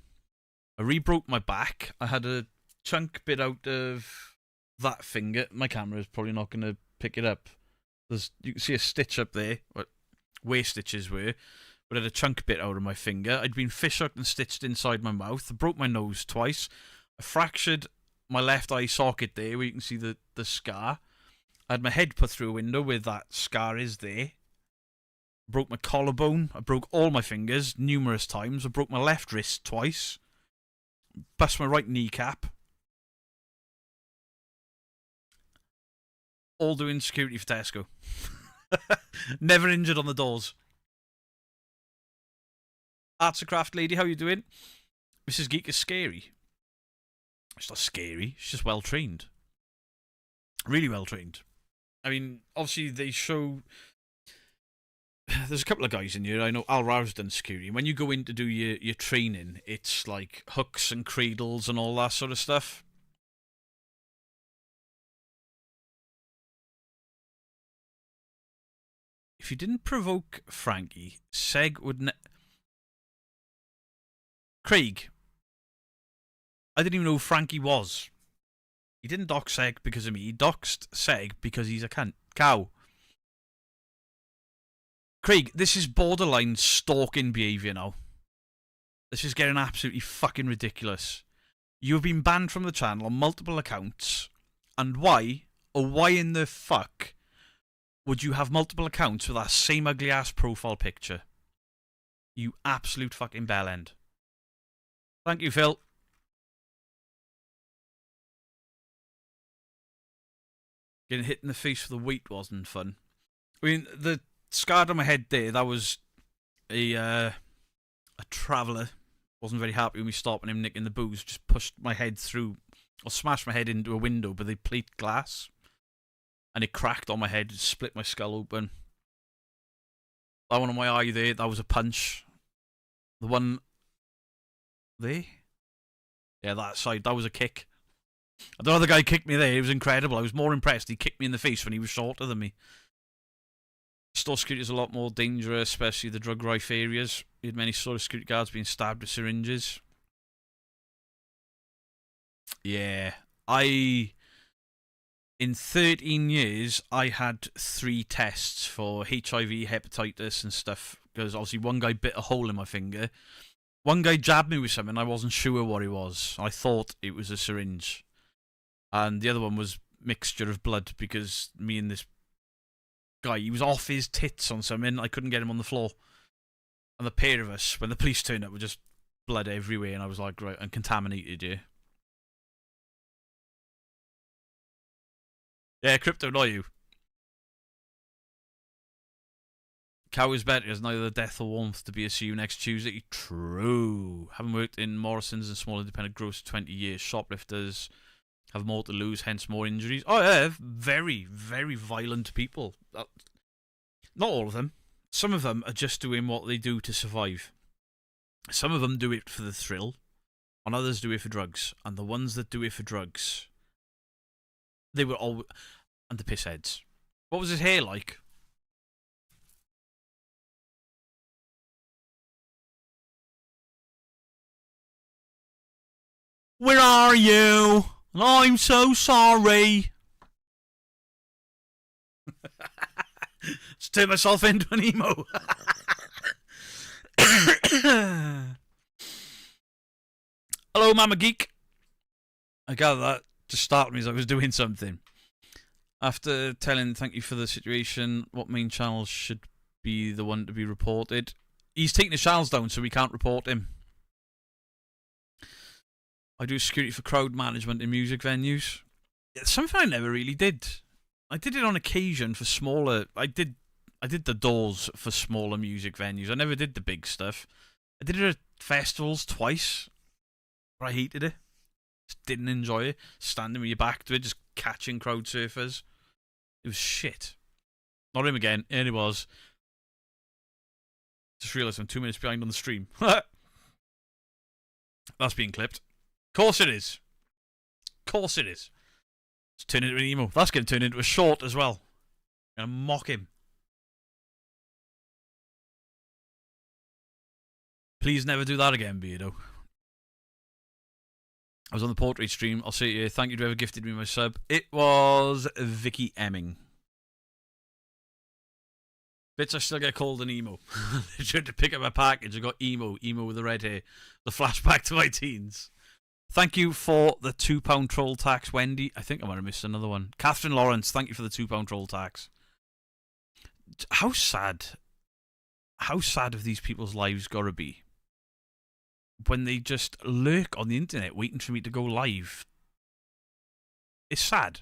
I re-broke my back. I had a chunk bit out of that finger. My camera is probably not going to pick it up. You can see a stitch up there, where stitches were, but I had a chunk bit out of my finger. I'd been fish hooked and stitched inside my mouth. I broke my nose twice. I fractured my left eye socket there, where you can see the scar. I had my head put through a window where that scar is there. Broke my collarbone. I broke all my fingers numerous times. I broke my left wrist twice. Bust my right kneecap. All doing security for Tesco. Never injured on the doors. Arts and Craft Lady, how you doing? Mrs. Geek is scary. She's not scary. She's just well trained. Really well trained. I mean, obviously they show... There's a couple of guys in here. I know Al Rau's done security. When you go in to do your training, it's like hooks and cradles and all that sort of stuff. If you didn't provoke Frankie, Seg would... Craig. I didn't even know who Frankie was. He didn't dox Seg because of me. He doxed Seg because he's a cow. Craig, this is borderline stalking behaviour now. This is getting absolutely fucking ridiculous. You've been banned from the channel on multiple accounts. And why, or why in the fuck, would you have multiple accounts with that same ugly ass profile picture? You absolute fucking bellend. Thank you, Phil. Getting hit in the face for the weight wasn't fun. I mean, the scar on my head there, that was a traveller. Wasn't very happy when we stopped him nicking the booze. Just pushed my head through, or smashed my head into a window, but they plate glass. And it cracked on my head, split my skull open. That one on my eye there, that was a punch. The one there? Yeah, that side, that was a kick. I don't know, the guy kicked me there, it was incredible. I was more impressed he kicked me in the face when he was shorter than me. Store security is a lot more dangerous, especially the drug rife areas. We had many store security guards being stabbed with syringes. Yeah, in 13 years, I had 3 tests for HIV, hepatitis and stuff. Because obviously one guy bit a hole in my finger. One guy jabbed me with something, I wasn't sure what it was. I thought it was a syringe. And the other one was mixture of blood, because me and this guy, he was off his tits on something. I couldn't get him on the floor. And the pair of us, when the police turned up, were just blood everywhere. And I was like, right, I'm contaminated, yeah. Yeah, Crypto, not you. Cow is better. There's neither the death or warmth to be a see you next Tuesday. True. Haven't worked in Morrison's and small independent growers for 20 years. Shoplifters have more to lose, hence more injuries. Oh yeah, very, very violent people. Not all of them. Some of them are just doing what they do to survive. Some of them do it for the thrill, and others do it for drugs. And the ones that do it for drugs, they were all... and the pissheads. What was his hair like? Where are you? I'm so sorry. Let's turn myself into an emo. Hello, Mama Geek. I gather that just startled me as I was doing something. After telling thank you for the situation, what main channels should be the one to be reported? He's taking his channels down, so we can't report him. I do security for crowd management in music venues. It's something I never really did. I did it on occasion for smaller... I did the doors for smaller music venues. I never did the big stuff. I did it at festivals twice, but I hated it. Just didn't enjoy it. Standing with your back to it, just catching crowd surfers. It was shit. Not him again. And it was. Just realised I'm 2 minutes behind on the stream. That's being clipped. Course it is. Course it is. Let's turn into an emo. That's going to turn into a short as well. I'm going to mock him. Please never do that again, Beardo. I was on the portrait stream. I'll say thank you to whoever gifted me my sub. It was Vicky Emming. Bits I still get called an emo. They tried to pick up my package. I got emo with the red hair. The flashback to my teens. Thank you for the £2 troll tax, Wendy. I think I might have missed another one. Catherine Lawrence, thank you for the £2 troll tax. How sad how sad have these people's lives got to be when they just lurk on the internet waiting for me to go live? It's sad.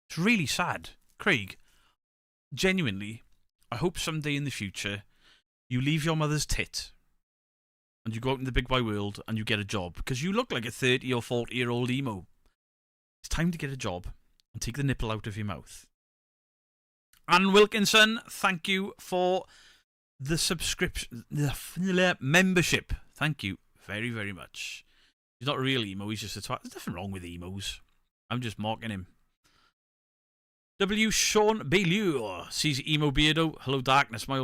It's really sad. Craig, genuinely, I hope someday in the future you leave your mother's tit and you go out in the big wide world and you get a job, because you look like a 30 or 40-year-old emo. It's time to get a job and take the nipple out of your mouth. Anne Wilkinson, thank you for the subscription, the membership. Thank you very, very much. He's not a real emo, he's just a twat. There's nothing wrong with emos. I'm just mocking him. W. Sean Bailure sees emo beardo. Hello darkness, my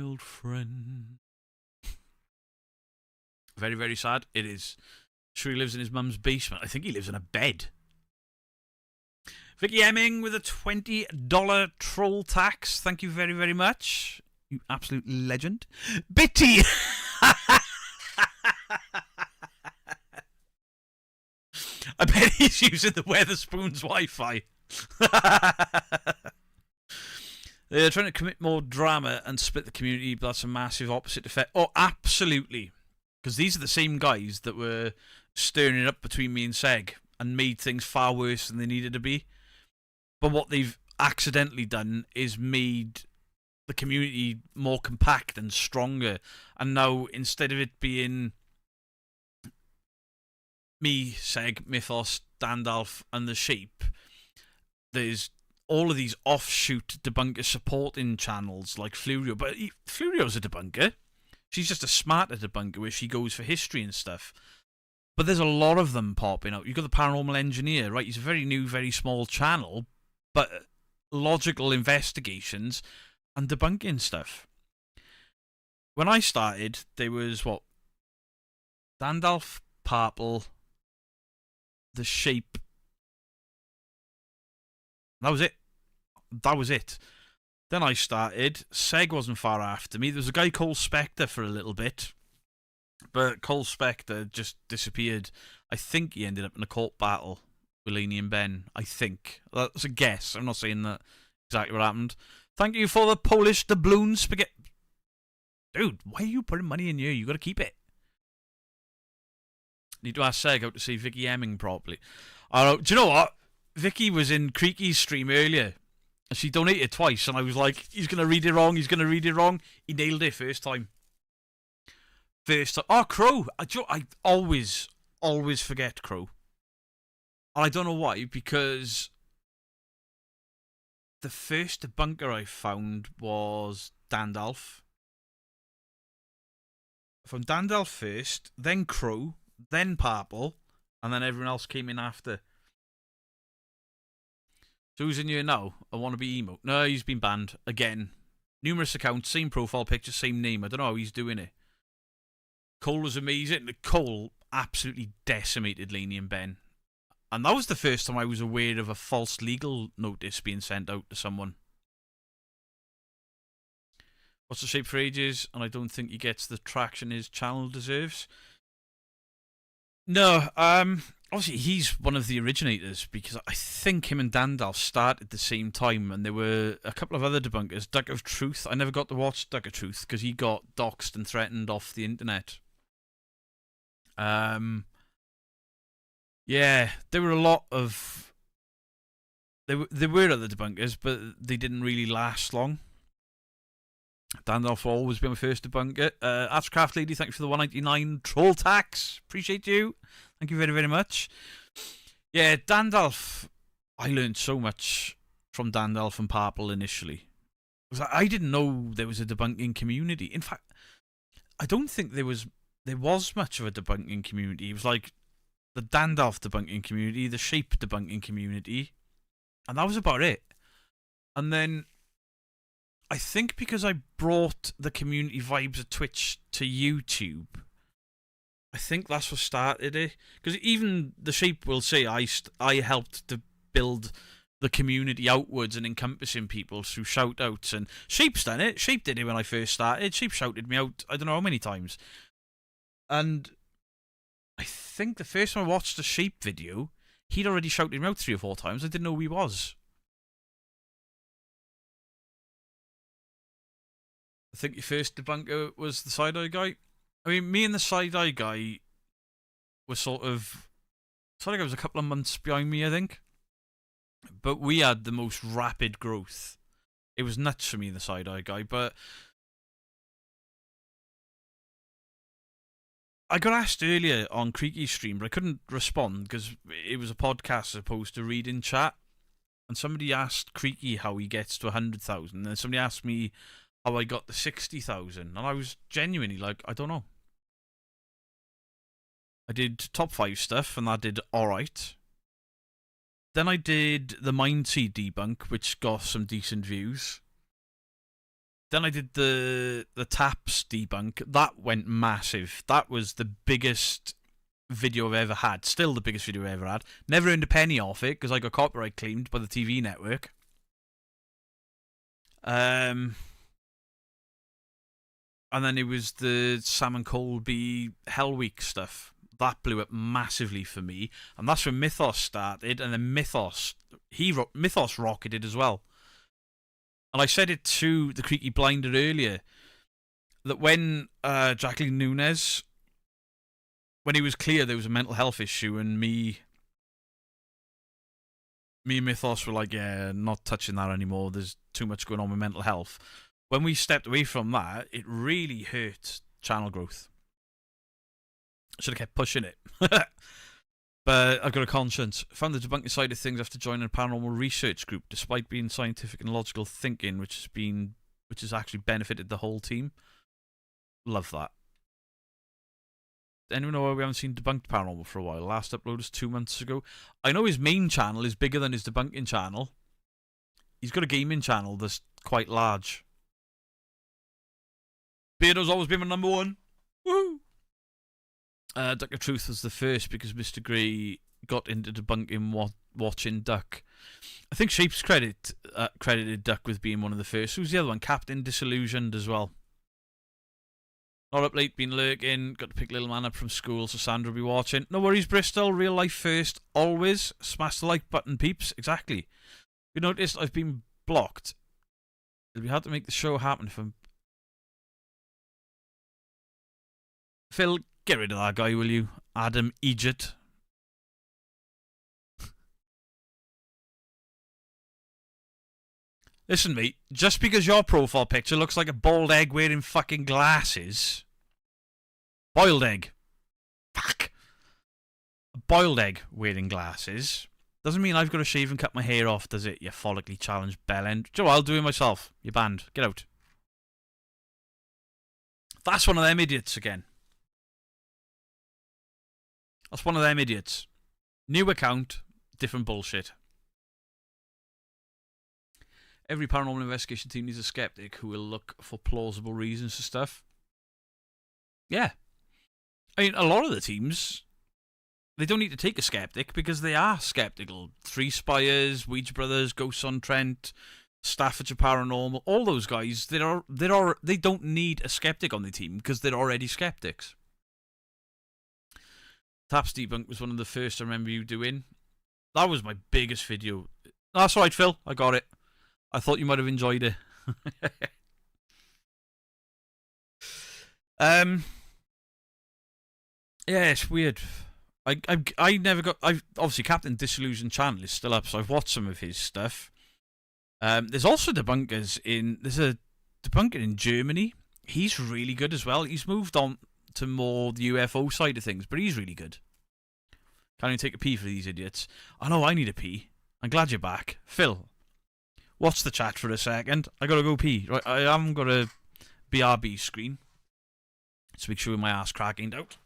old friend. Very, very sad. It is. Sure, he lives in his mum's basement. I think he lives in a bed. Vicky Hemming with a $20 troll tax. Thank you very, very much. You absolute legend. Bitty! I bet he's using the Weatherspoons Wi-Fi. They're trying to commit more drama and split the community, but that's a massive opposite effect. Oh, absolutely. Because these are the same guys that were stirring it up between me and Seg and made things far worse than they needed to be. But what they've accidentally done is made the community more compact and stronger. And now, instead of it being me, Seg, Mythos, Dandalf, and the Sheep, there's all of these offshoot debunker supporting channels like Flurio. But Flurio's a debunker. She's just a smarter debunker where she goes for history and stuff. But there's a lot of them popping out. You've got the Paranormal Engineer, right? He's a very new, very small channel, but logical investigations and debunking stuff. When I started, there was, what? Dandalf, Parple, the Shape. That was it. That was it. Then I started. Seg wasn't far after me. There was a guy called Spectre for a little bit. But Cole Spectre just disappeared. I think he ended up in a court battle with Laney and Ben. I think. That's a guess. I'm not saying that exactly what happened. Thank you for the Polish doubloon spaghetti. Dude, why are you putting money in here? You got to keep it. Need to ask Seg how to say Vicky Hemming properly. Do you know what? Vicky was in Creaky's stream earlier. And she donated twice. And I was like, he's going to read it wrong. He's going to read it wrong. He nailed it first time. Oh, Crow. I always forget Crow. And I don't know why, because the first debunker I found was Dandalf. From Dandalf first, then Crow, then Purple, and then everyone else came in after. So who's in here now? I want to be emo. No, he's been banned again. Numerous accounts, same profile picture, same name. I don't know how he's doing it. Cole was amazing. Cole absolutely decimated Laney and Ben. And that was the first time I was aware of a false legal notice being sent out to someone. What's the Shape for ages? And I don't think he gets the traction his channel deserves. No, obviously he's one of the originators, because I think him and Dandalf started at the same time, and there were a couple of other debunkers. Duck of Truth. I never got to watch Duck of Truth because he got doxxed and threatened off the internet. Yeah, there were a lot of... There were other debunkers, but they didn't really last long. Dandalf will always be my first debunker. Aftercraft Lady, thank you for the 199 troll tax. Appreciate you. Thank you very, very much. Yeah, Dandalf. I learned so much from Dandalf and Purple initially. I didn't know there was a debunking community. In fact, I don't think there was much of a debunking community. It was like the Dandalf debunking community, the Shape debunking community, and that was about it. And then I think because I brought the community vibes of Twitch to YouTube, I think that's what started it. Because even the Shape will say I helped to build the community outwards and encompassing people through shout-outs. And Shape's done it. Shape did it when I first started. Shape shouted me out I don't know how many times. And I think the first time I watched the Shape video, he'd already shouted me out 3 or 4 times. I didn't know who he was. I think your first debunker was the side-eye guy. I mean, me and the side-eye guy were sort of... Side-eye guy was a couple of months behind me, I think. But we had the most rapid growth. It was nuts for me, the side-eye guy, but... I got asked earlier on Creaky's stream, but I couldn't respond because it was a podcast as opposed to reading chat. And somebody asked Creaky how he gets to 100,000. And then somebody asked me how I got to 60,000. And I was genuinely like, I don't know. I did top 5 stuff, and that did alright. Then I did the Mindseed debunk, which got some decent views. Then I did the taps debunk. That went massive. That was the biggest video I've ever had. Still the biggest video I've ever had. Never earned a penny off it because I got copyright claimed by the TV network. And then it was the Sam and Colby Hell Week stuff. That blew up massively for me. And that's when Mythos started. And then Mythos rocketed as well. And I said it to the Creaky Blinder earlier, that when Jacqueline Nunes, when it was clear there was a mental health issue, and me and Mythos were like, yeah, not touching that anymore, there's too much going on with mental health. When we stepped away from that, it really hurt channel growth. I should have kept pushing it. But I've got a conscience. Found the debunking side of things after joining a paranormal research group, despite being scientific and logical thinking, which has actually benefited the whole team. Love that. Anyone know why we haven't seen Debunked Paranormal for a while? Last upload was 2 months ago. I know his main channel is bigger than his debunking channel. He's got a gaming channel that's quite large. Beardo's always been my number one. Woohoo! Duck of Truth was the first because Mr. Grey got into debunking watching Duck. I think Shape's credited Duck with being one of the first. Who's the other one? Captain Disillusioned as well. Not up late, been lurking. Got to pick little man up from school, so Sandra will be watching. No worries, Bristol. Real life first. Always. Smash the like button, peeps. Exactly. You noticed I've been blocked. It'll be hard to make the show happen if I'm... Phil, get rid of that guy, will you? Adam Egypt. Listen, mate, just because your profile picture looks like a bald egg wearing fucking glasses... Boiled egg. Fuck. A boiled egg wearing glasses doesn't mean I've got to shave and cut my hair off, does it, you follically challenged bellend? Joe, I'll do it myself. You're banned. Get out. That's one of them idiots again. That's one of them idiots. New account, different bullshit. Every paranormal investigation team needs a skeptic who will look for plausible reasons for stuff. Yeah. I mean, a lot of the teams, they don't need to take a skeptic because they are skeptical. Three Spires, Ouija Brothers, Ghosts on Trent, Staffordshire Paranormal, all those guys, they don't need a skeptic on the team because they're already skeptics. Taps Debunk was one of the first I remember you doing. That was my biggest video. That's alright, Phil. I got it. I thought you might have enjoyed it. Yeah, it's weird. I never got... obviously, Captain Disillusion channel is still up, so I've watched some of his stuff. There's also debunkers in... There's a debunker in Germany. He's really good as well. He's moved on to more the UFO side of things, but he's really good. Can't even take a pee for these idiots. I know I need a pee. I'm glad you're back. Phil, watch the chat for a second. I gotta go pee. Right, I haven't got a BRB screen. Let's make sure my ass crack ain't out.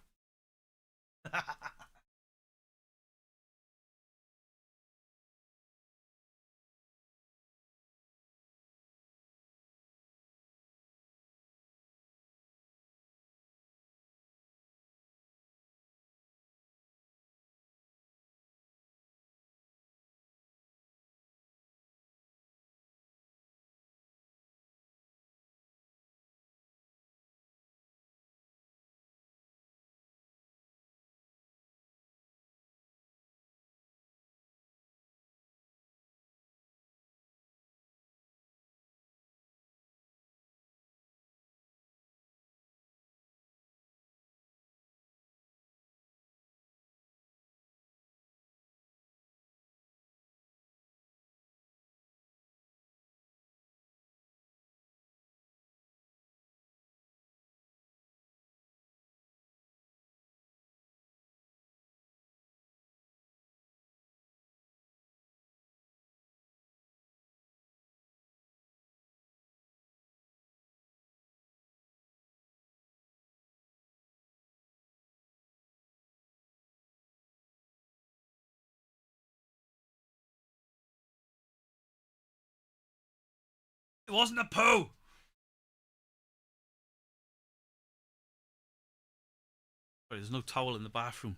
It wasn't a poo. There's no towel in the bathroom.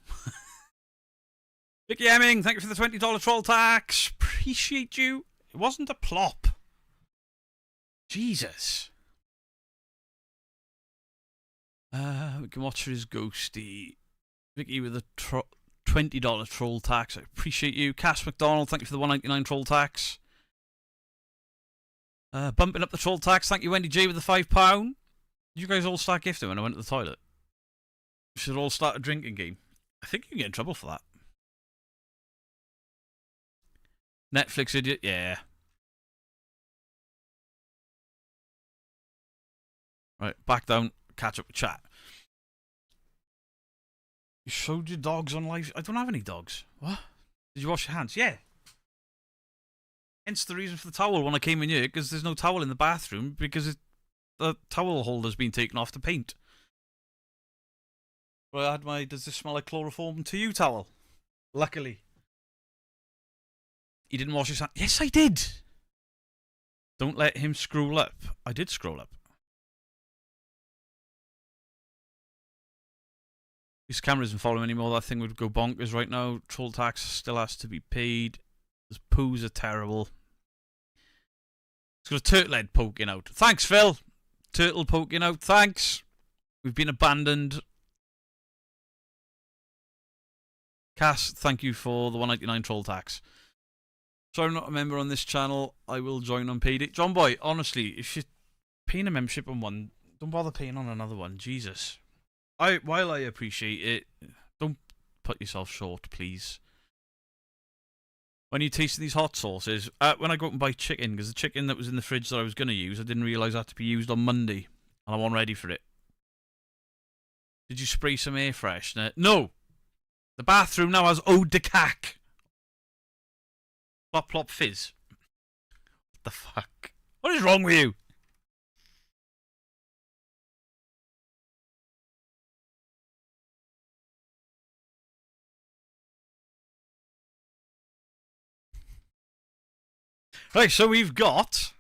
Vicky Hemming, thank you for the $20 troll tax. Appreciate you. It wasn't a plop. Jesus. We can watch his ghosty. Vicky with a $20 troll tax. I appreciate you. Cass McDonald, thank you for the $1.99 troll tax. Bumping up the troll tax. Thank you, Wendy J, with the £5. You guys all start gifting when I went to the toilet. We should all start a drinking game. I think you can get in trouble for that. Netflix idiot, yeah. Right, back down, catch up with chat. You showed your dogs on live. I don't have any dogs. What? Did you wash your hands? Yeah. Hence the reason for the towel when I came in here, because there's no towel in the bathroom because the towel holder's been taken off to paint. But I had my does this smell like chloroform to you towel. Luckily. He didn't wash his hands. Yes, I did. Don't let him scroll up. I did scroll up. His camera isn't following anymore. That thing would go bonkers right now. Troll tax still has to be paid. His poos are terrible. It's got a turtle head poking out. Thanks, Phil. Turtle poking out. Thanks. We've been abandoned. Cass, thank you for the $1.99 troll tax. Sorry I'm not a member on this channel. I will join on payday. John Boy, honestly, if you're paying a membership on one, don't bother paying on another one. Jesus. While I appreciate it, don't put yourself short, please. When you're tasting these hot sauces, when I go out and buy chicken, because the chicken that was in the fridge that I was going to use, I didn't realise that had to be used on Monday, and I wasn't ready for it. Did you spray some air freshener? No! The bathroom now has eau de cac. Plop plop fizz. What the fuck? What is wrong with you? Right, so we've got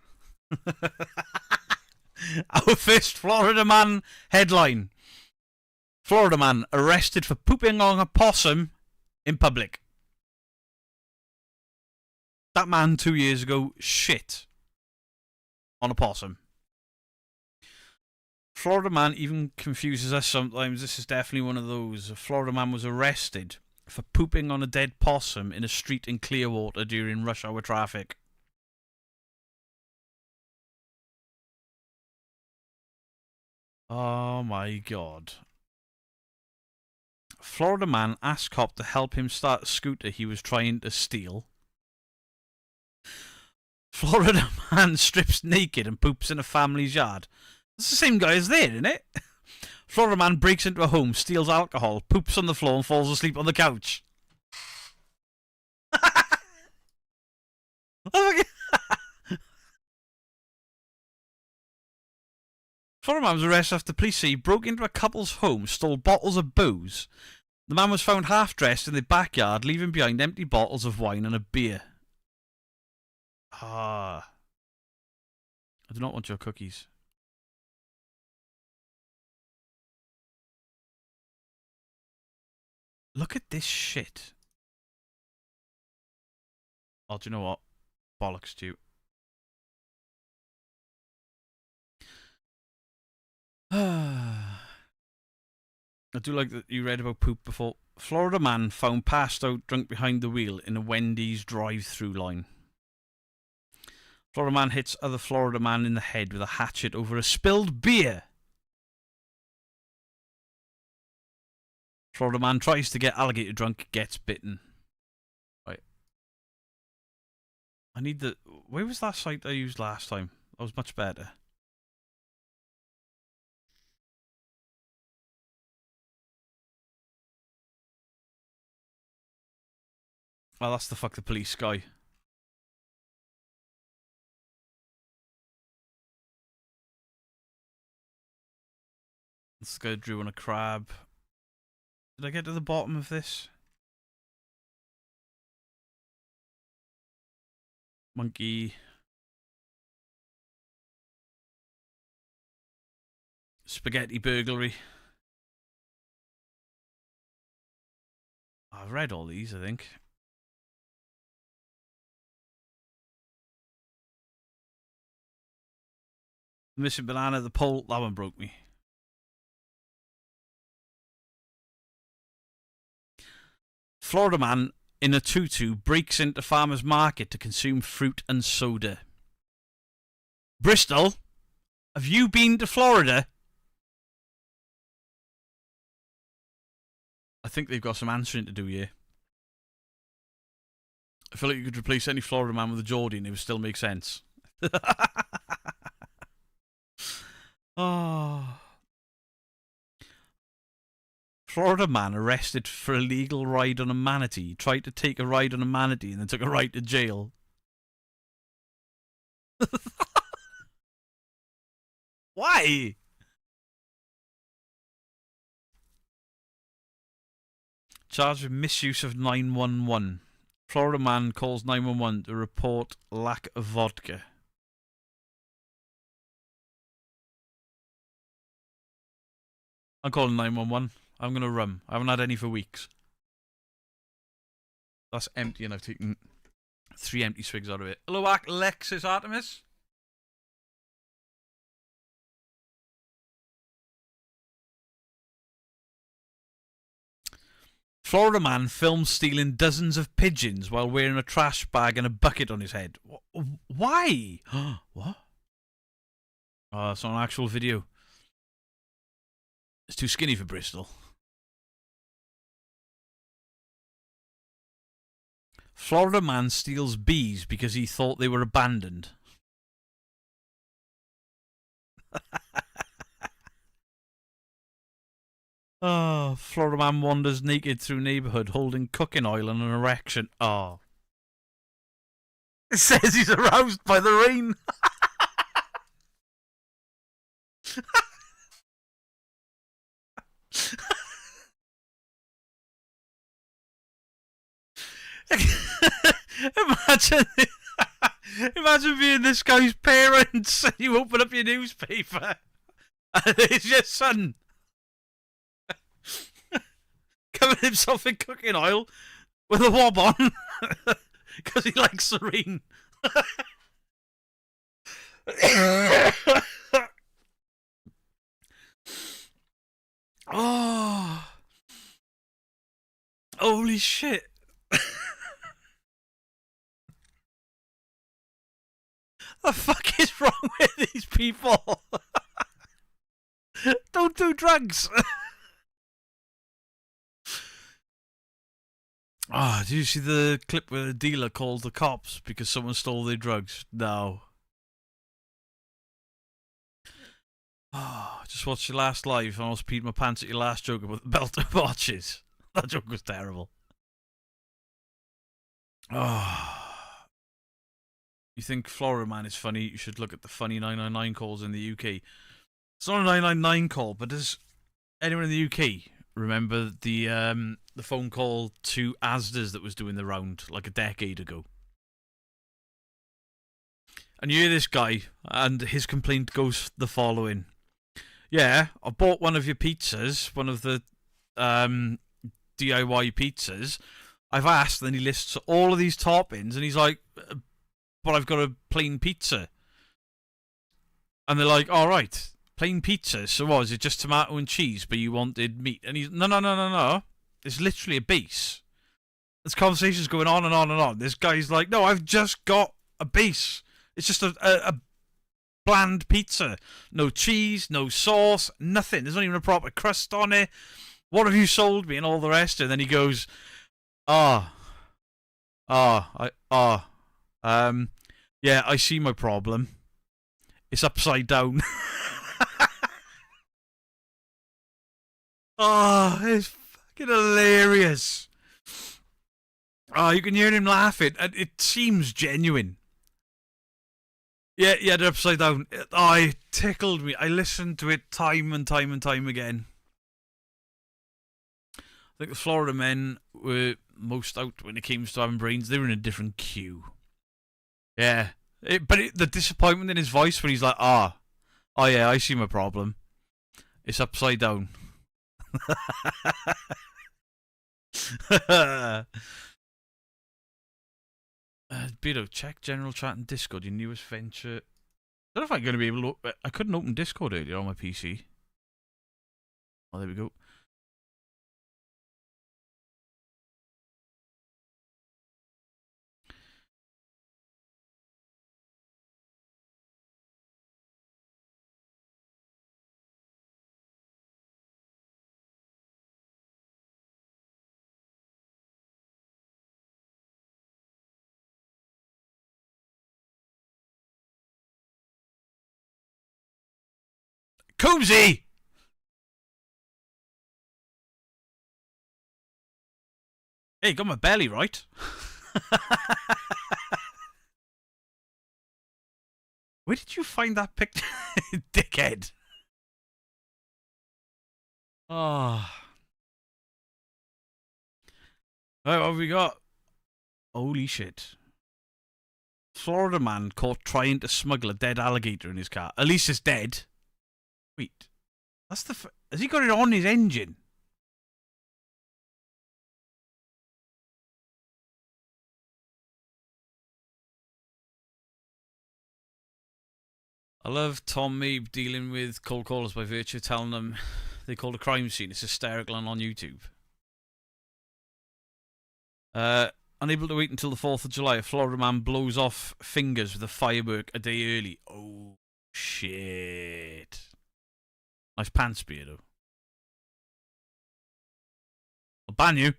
our first Florida man headline. Florida man arrested for pooping on a possum in public. That man 2 years ago shit on a possum. Florida man even confuses us sometimes. This is definitely one of those. A Florida man was arrested for pooping on a dead possum in a street in Clearwater during rush hour traffic. Oh my god. Florida man asked cop to help him start a scooter he was trying to steal. Florida man strips naked and poops in a family's yard. It's the same guy as there, isn't it? Florida man breaks into a home, steals alcohol, poops on the floor and falls asleep on the couch. Florida man was arrested after police say he broke into a couple's home, stole bottles of booze. The man was found half-dressed in the backyard, leaving behind empty bottles of wine and a beer. Ah. I do not want your cookies. Look at this shit. Oh, do you know what? Bollocks to you. I do like that you read about poop before. Florida man found passed out drunk behind the wheel in a Wendy's drive-through line. Florida man hits other Florida man in the head with a hatchet over a spilled beer. Florida man tries to get alligator drunk, gets bitten. Right. I need the... Where was that site I used last time? That was much better. Oh, that's the fuck the police guy. This guy drew on a crab. Did I get to the bottom of this? Monkey. spaghetti burglary. I've read all these, I think. Missing banana at the pole, that one broke me. Florida man in a tutu breaks into farmer's market to consume fruit and soda. Bristol, have you been to Florida? I think they've got some answering to do here. I feel like you could replace any Florida man with a Geordie and it would still make sense. Oh. Florida man arrested for illegal ride on a manatee. He tried to take a ride on a manatee and then took a ride to jail. Why? Charged with misuse of 911. Florida man calls 911 to report lack of vodka. I'm calling 911. I'm going to rum. I haven't had any for weeks. That's empty and I've taken 3 empty swigs out of it. Hello, Alexis Artemis. Florida man films stealing dozens of pigeons while wearing a trash bag and a bucket on his head. Why? What? Oh, it's not an actual video. It's too skinny for Bristol. Florida man steals bees because he thought they were abandoned. Oh, Florida man wanders naked through neighborhood holding cooking oil and an erection. Oh. It says he's aroused by the rain. Imagine being this guy's parents and you open up your newspaper and it's your son covered himself in cooking oil with a wob on because he likes Serene. Oh, holy shit. The fuck is wrong with these people? Don't do drugs. Ah, did you see the clip where the dealer called the cops because someone stole their drugs? No. Oh, just watched your last live. I almost peed my pants at your last joke about the belt of watches. That joke was terrible. Oh. You think Florida man is funny? You should look at the funny 999 calls in the UK. It's not a 999 call, but does anyone in the UK remember the phone call to Asda's that was doing the round like a decade ago? And you hear this guy, and his complaint goes the following. Yeah, I bought one of your pizzas, one of the DIY pizzas. I've asked, and he lists all of these toppings, and he's like, but I've got a plain pizza. And they're like, all right, plain pizza. So what, is it just tomato and cheese, but you wanted meat? And he's, no. It's literally a base. This conversation's going on and on and on. This guy's like, no, I've just got a base. It's just a bland pizza. No cheese, no sauce, nothing. There's not even a proper crust on it. What have you sold me? And all the rest. And then he goes, yeah, I see my problem. It's upside down. Oh, it's fucking hilarious. Oh, you can hear him laughing, and it seems genuine. Yeah, they're upside down. Oh, it tickled me. I listened to it time and time and time again. I think the Florida men were most out when it came to having brains. They were in a different queue. Yeah. The disappointment in his voice when he's like, oh yeah, I see my problem. It's upside down. Beto, check general chat and Discord, your newest venture. I don't know if I'm going to be able to. I couldn't open Discord earlier on my PC. Oh, there we go. Coomsy! Hey, got my belly right. Where did you find that picture? Dickhead. Oh. Alright, what have we got? Holy shit. Florida man caught trying to smuggle a dead alligator in his car. At least it's dead. Wait. That's the... Has he got it on his engine? I love Tom Meeb dealing with cold callers by virtue of telling them they called a crime scene. It's hysterical and on YouTube. Unable to wait until the 4th of July, a Florida man blows off fingers with a firework a day early. Oh, shit. Nice pants beer, though. I'll ban you.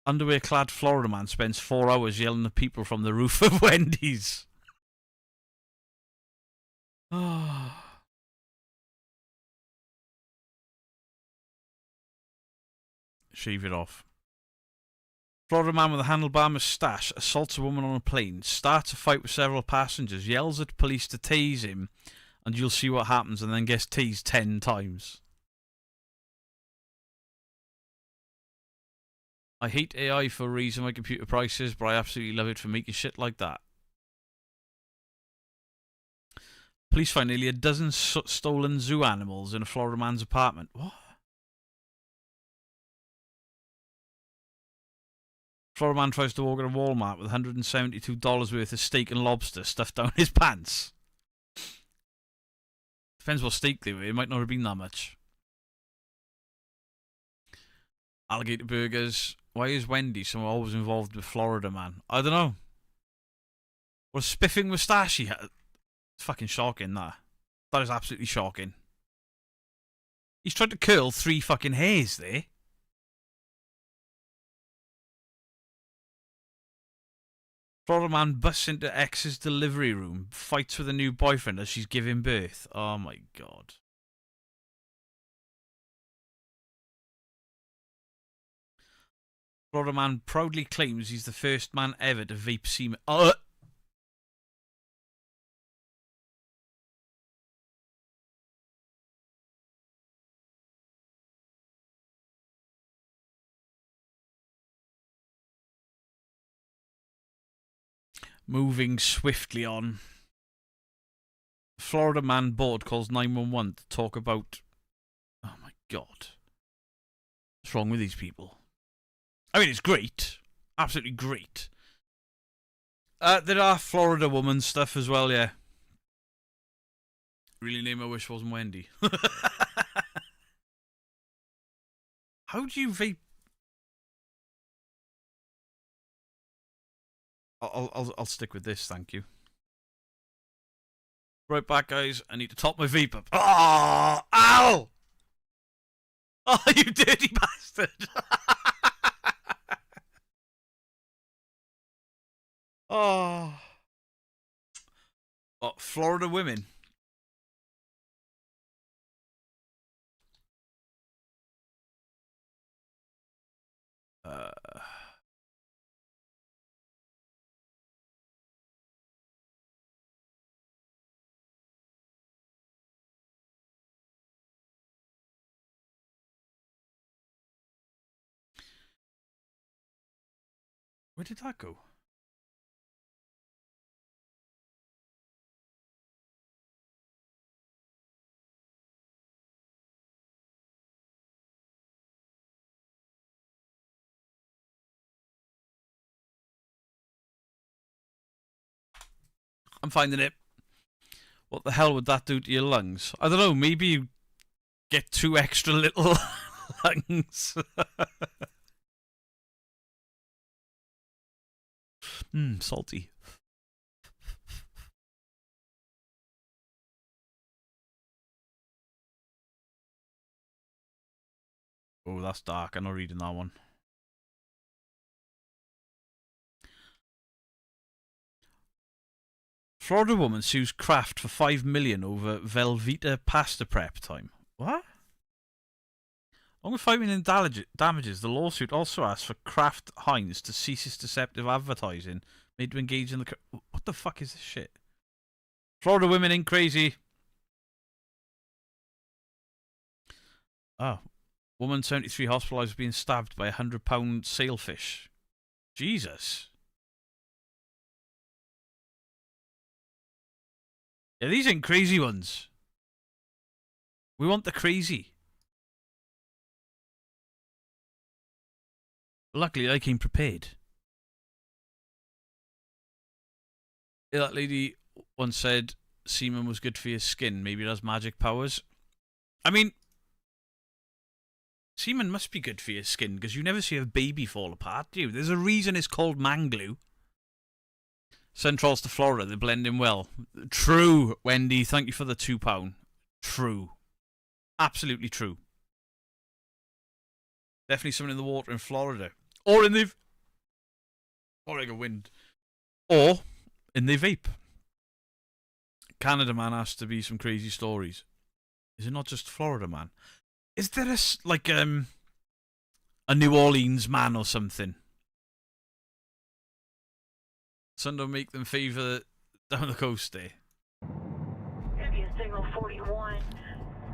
Underwear-clad Florida man spends 4 hours yelling at people from the roof of Wendy's. Oh. Shave it off. Florida man with a handlebar moustache assaults a woman on a plane, starts a fight with several passengers, yells at police to tase him, and you'll see what happens, and then gets tased 10 times. I hate AI for raising my computer prices, but I absolutely love it for making shit like that. Police find nearly a dozen stolen zoo animals in a Florida man's apartment. What? Florida man tries to walk in a Walmart with $172 worth of steak and lobster stuffed down his pants. Depends what steak they were. It might not have been that much. Alligator burgers. Why is Wendy somehow always involved with Florida man? I don't know. What a spiffing moustache he had. It's fucking shocking, that. That is absolutely shocking. He's tried to curl 3 fucking hairs there. Florida man busts into ex's delivery room, fights with a new boyfriend as she's giving birth. Oh my god. Florida man proudly claims he's the first man ever to vape semen. Moving swiftly on. Florida man bored calls 911 to talk about... Oh my god. What's wrong with these people? I mean, it's great. Absolutely great. There are Florida woman stuff as well, yeah. Really name I wish wasn't Wendy. How do you vape? I'll stick with this, thank you. Right back, guys. I need to top my vape up. Oh, ow! Oh, you dirty bastard! Oh, Florida women. Where did that go? I'm finding it. What the hell would that do to your lungs? I don't know, maybe you get 2 extra little lungs. Salty. Oh, that's dark. I'm not reading that one. Florida woman sues Kraft for $5 million over Velveeta pasta prep time. What? Along with $5 million damages, the lawsuit also asks for Kraft Heinz to cease its deceptive advertising made to engage in the... What the fuck is this shit? Florida women ain't crazy. Oh. Woman 73 hospitalised being stabbed by a 100-pound sailfish. Jesus. Yeah, these ain't crazy ones. We want the crazy. Luckily, I came prepared. Yeah, that lady once said semen was good for your skin. Maybe it has magic powers. I mean, semen must be good for your skin because you never see a baby fall apart, do you? There's a reason it's called man glue. Centrals to Florida, they blend in well. True, Wendy. Thank you for the £2. True. Absolutely true. Definitely something in the water in Florida. Or in the... Oregon wind. Or in the vape. Canada man has to be some crazy stories. Is it not just Florida man? Is there a New Orleans man or something? Sun don't make them favour down the coast there. Gonna be a signal 41.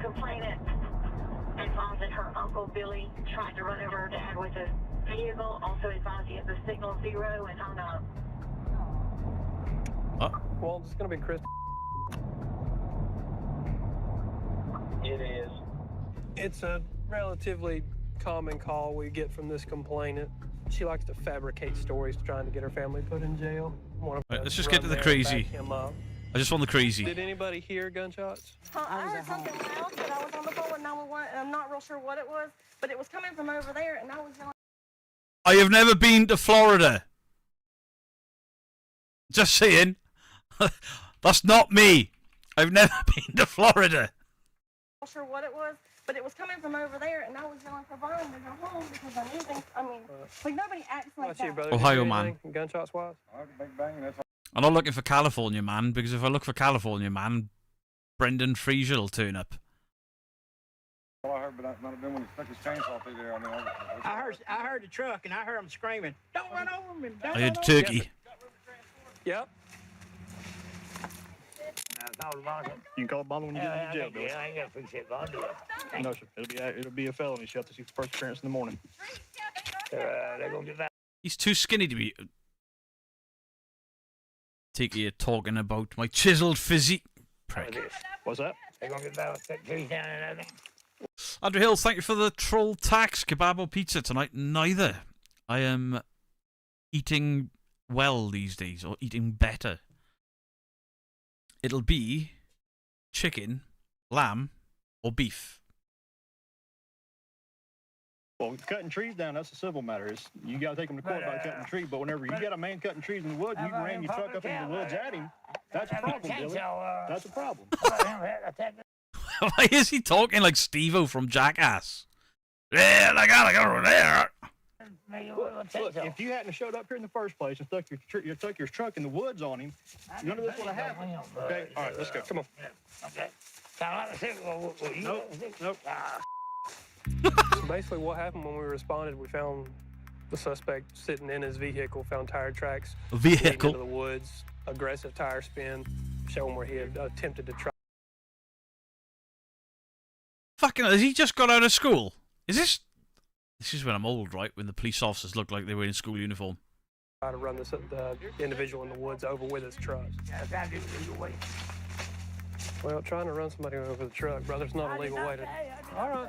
Complainant advised that her uncle Billy tried to run over her dad with a vehicle. Also advised he has a signal 0 and hung up. Well, it's gonna be Chris. It is. It's a relatively common call we get from this complainant. She likes to fabricate stories trying to get her family put in jail. Right, let's just get to the crazy. I just want the crazy. Did anybody hear gunshots? I heard something loud, but I was on the phone with 911, and I'm not real sure what it was, but it was coming from over there, and I was yelling. I have never been to Florida. Just saying. That's not me. I've never been to Florida. Not sure what it was, but it was coming from over there, and I was yelling for Brian to go home because I knew things. I mean, like nobody acts like What's you, that. brother? Did you Ohio hear man. anything Gunshots wise? Big bang, that's I'm not looking for California man, because if I look for California man, Brendan Fraser will turn up. all I heard, but that might have been when he stuck his chainsaw through there. I mean, I heard the truck and I heard him screaming, "Don't run over me!" Don't I heard run over me." turkey. Yep. You can call a bundle when you get into jail, Bill. Yeah, I ain't got free shit, but I'll do it. No, sir. It'll be a felony. She'll have to see first appearance in the morning. They're gonna do that. He's too skinny to be... Take you talking about my chiseled physique. Prick. What's that? They're gonna get that trees down and everything. Andrew Hills, thank you for the troll tax kebab or pizza tonight. Neither. I am eating well these days, or eating better. It'll be chicken, lamb, or beef. Well, cutting trees down, that's a civil matter. You got to take them to court about cutting a tree, but whenever you got a man cutting trees in the woods, you can ram your truck up into the woods at him, that's a problem, Billy. That's a problem. Why is he talking like Steve-O from Jackass? Yeah, I gotta go over there. Look, if you hadn't showed up here in the first place and stuck your truck in the woods on him, none of this would have happened. Okay, all right, let's go. Come on. Okay. Nope. So basically what happened when we responded, we found the suspect sitting in his vehicle, found tire tracks leading Vehicle. into the woods, aggressive tire spin, showing where he had attempted to try Fucking, has he just got out of school? Is this... This is when I'm old, right? When the police officers look like they were in school uniform. to run the individual in the woods over with his truck. Well, trying to run somebody over the truck, brother's not a legal way to... All right.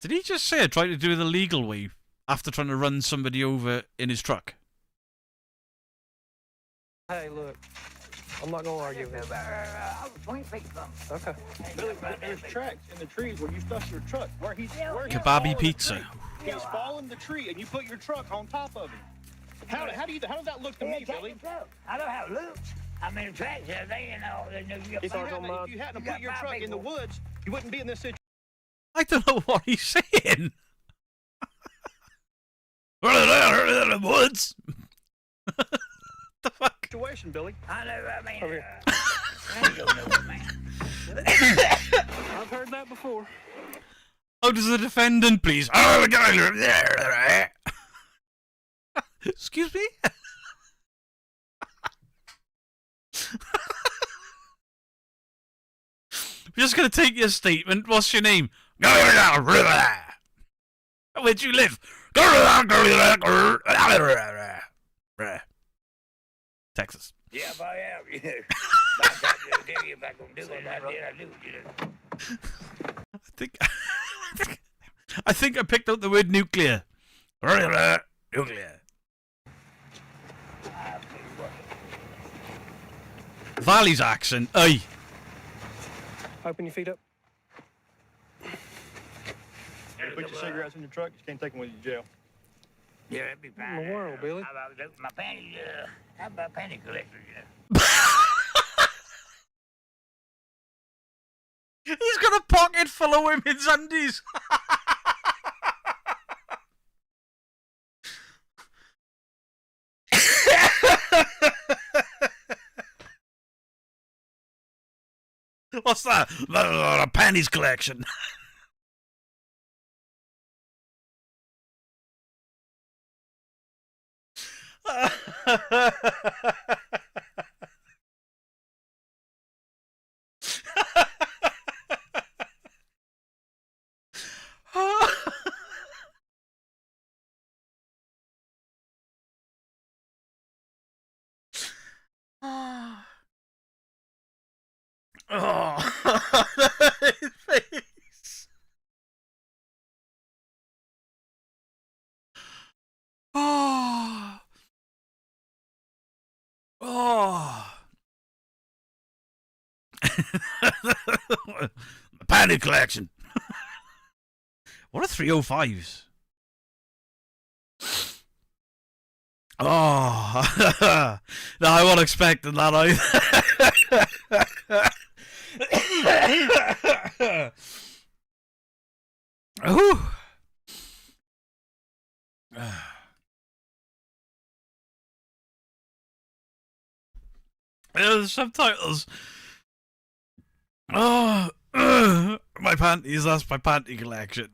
Did he just say try to do it the legal way after trying to run somebody over in his truck? Hey, look, I'm not gonna argue with you. Okay. Billy, there's tracks in the trees where you stuck your truck. Where he's Kebabi following the pizza. tree. He's following the tree, and you put your truck on top of him. How does that look to me, Billy? I don't have loops. I'm in the tracks and everything, you know. If you hadn't put your truck in the woods, you wouldn't be in this situation. I don't know what he's saying. Woods. The fuck? Situation, Billy. I know, I mean, Over here. I ain't gonna know what, man. I've heard that before. How does the defendant, please? Excuse me? We're just going to take your statement. What's your name? Where'd you live? Texas. Yeah, if I am, you know. By the time you do, you're back gonna do what I do, you know. I think I picked out the word nuclear. Nuclear. Valley's accent. Oi. Open your feet up. Put your cigarettes in your truck. You can't take them with you to jail. Yeah, that'd be fine. In the world, Billy. How about my panties? How about panty collectors, you know? He's got a pocket full of women's undies. What's that? A panties collection. Oh, his face. Oh. Oh. Panty collection. What are 305s? Oh. No, I wasn't expecting that either. Ooh. The subtitles. Oh, my panties. That's my panty collection.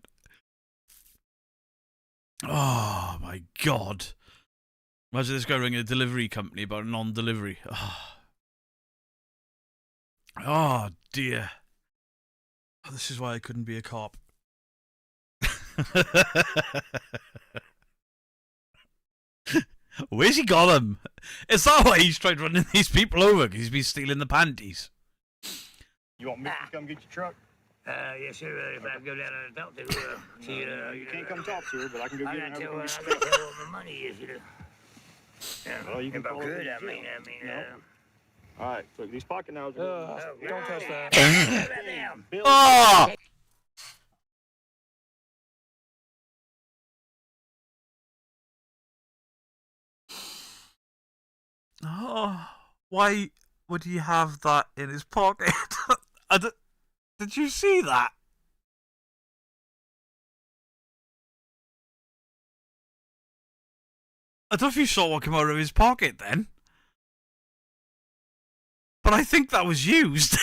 Oh my god. Imagine this guy ringing a delivery company about a non-delivery. Oh dear. Oh, this is why I couldn't be a cop. Where's he got him? Is that why he's tried running these people over? Because he's been stealing the panties. You want me to come get your truck? Yes, sir. If I go down there and talk to her, You can't come talk to her, but I can go I get her. gotta tell and her, have I gotta tell her what my money is, you know. Yeah, Well, you can if I call her could, to I mean, No. All right, look, these pocket knives are. Don't touch that. Down. Billy, Oh! Oh, why would he have that in his pocket? Did you see that? I don't know if you saw what came out of his pocket then. But I think that was used.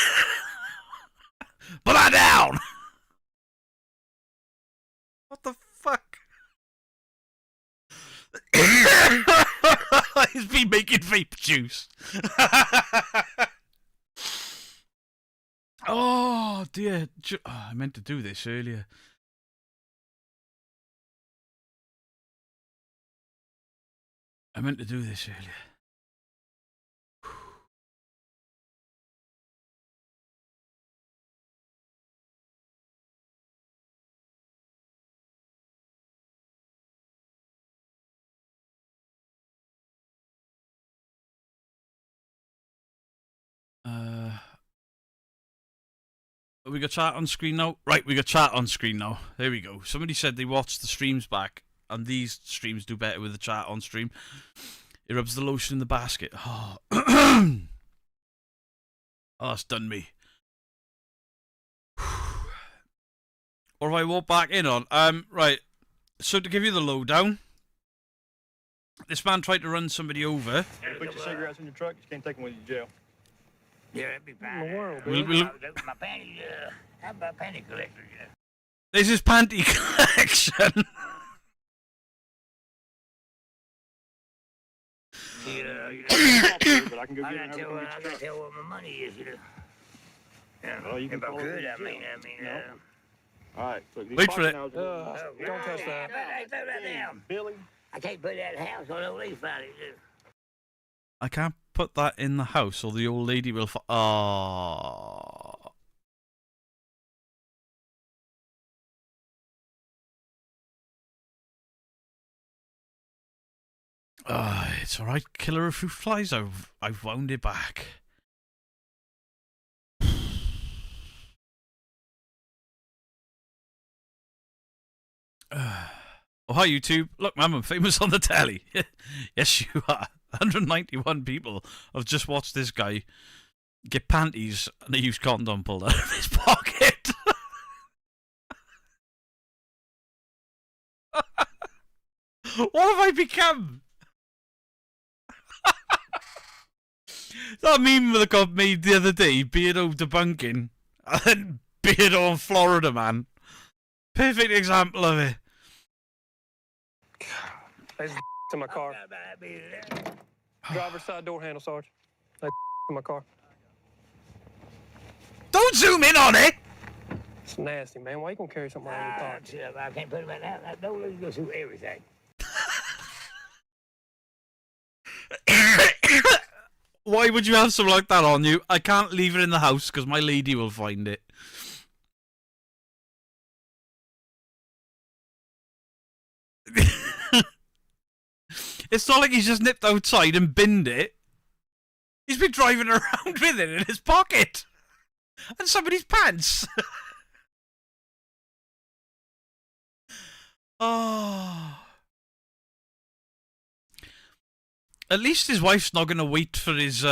Put that down! What the fuck? He's been making vape juice. Oh dear. I meant to do this earlier. I meant to do this earlier. We got chat on screen now? Right, we got chat on screen now. There we go. Somebody said they watched the streams back, and these streams do better with the chat on stream. It rubs the lotion in the basket. Oh, oh that's done me. Or if I walk back in on? Right. So to give you the lowdown, this man tried to run somebody over. Put your cigarettes in your truck. You can't take them with you to jail. Yeah, that'd be fine. In the world, My panties, how about panty collectors, you know? This is panty collection. But I can go get it. I gotta tell what my money is, you know. Yeah, Well, you can if I call it could, in I mean, jail. All right. So these Wait for pocket it. knives are- don't touch that. Hey, throw that down. Billy. I can't put that in the house or the leaf out of it. I can't put that in the house, or the old lady will. Oh. It's alright, killer of fruit flies. I've wound it back. Oh, hi YouTube. Look, man, I'm famous on the telly. Yes, you are. 191 people have just watched this guy get panties and a used condom pulled out of his pocket. What have I become? That meme that got made the other day, Beardo debunking, and then Beardo on Florida Man. Perfect example of it. There's in my car. Driver's side door handle, Sarge. They in my car. Don't zoom in on it! It's nasty, man. Why you gonna carry something around your car? I can't put them in that. That door goes through everything. Why would you have something like that on you? I can't leave it in the house because my lady will find it. It's not like he's just nipped outside and binned it. He's been driving around with it in his pocket. And somebody's pants. Oh. At least his wife's not going to wait for his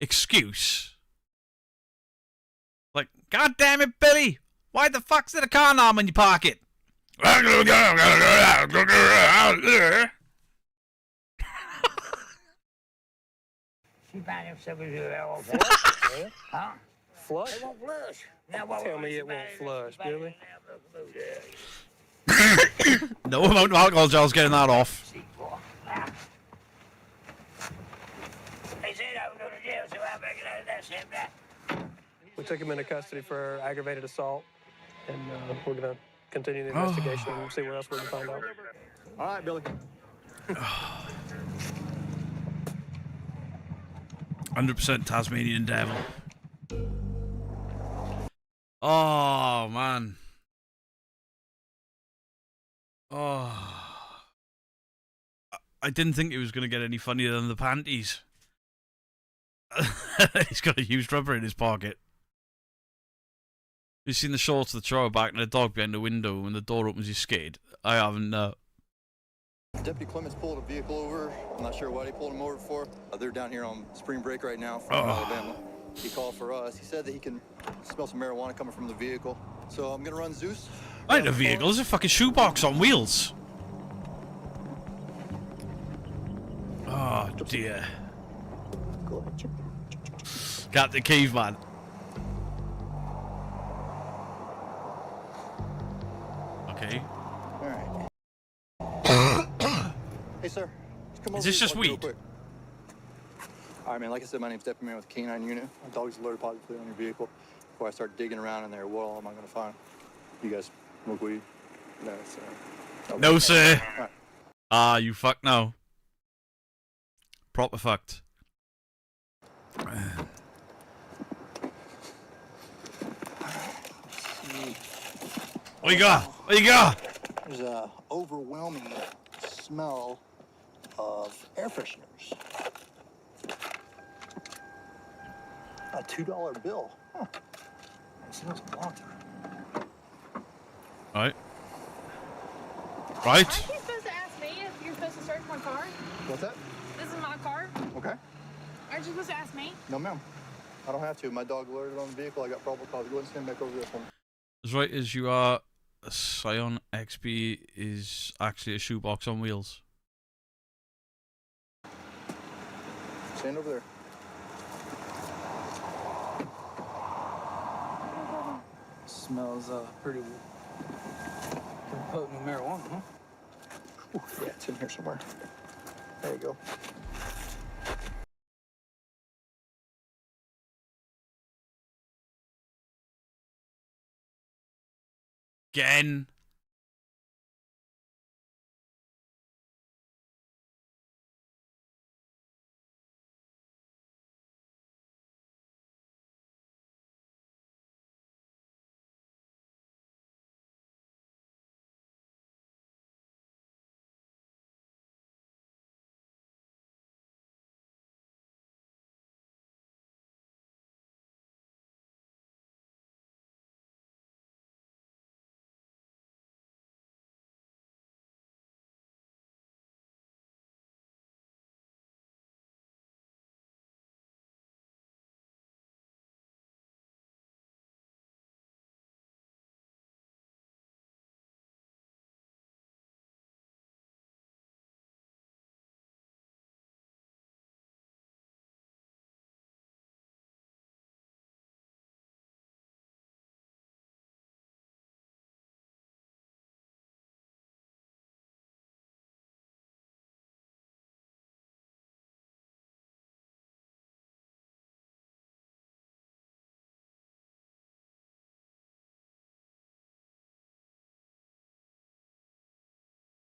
excuse. Like, God damn it, Billy! Why the fuck's there a car arm in your pocket? She find himself with her all flush. Huh? Flush? It won't flush. Now, what Tell me it won't flush, Billy. No amount of alcohol gel's getting that off. They said I was going to jail, so I figured that's him now. We took him into custody for aggravated assault, and we're gonna continue the investigation and see what else we can find out. All right, Billy. 100% Tasmanian devil. Oh, man. Oh. I didn't think it was going to get any funnier than the panties. He's got a used rubber in his pocket. You've seen the shorts of the trailer back and the dog behind the window when the door opens, he's scared. I haven't, Deputy Clements pulled a vehicle over. I'm not sure what he pulled him over for. They're down here on spring break right now from Alabama. He called for us. He said that he can smell some marijuana coming from the vehicle. So I'm going to run Zeus. I ain't a vehicle, it's a fucking shoebox on wheels. Oh, dear. Captain Caveman. Okay. All right. Hey, sir. Come Is over this here just real weed? quick. All right, man. Like I said, my name's Deputy Man with the K9 unit. My dog's alerted positively on your vehicle. Before I start digging around in there, what all am I going to find? You guys smoke weed? No, sir. No, sir. All right. Ah, you fucked now. Proper fucked. What you got? What you got? There's a overwhelming smell of air fresheners. A $2 bill. Huh. It smells a long time. Right. Right. Aren't you supposed to ask me if you're supposed to search my car? What's that? This is my car. Okay. Aren't you supposed to ask me? No, ma'am. I don't have to. My dog alerted on the vehicle. I got probable cause. Go ahead and stand back over this one. As right as you are, Scion XB is actually a shoebox on wheels. Stand over there. Smells pretty potent with marijuana, huh? Ooh, yeah, it's in here somewhere. There you go. Again.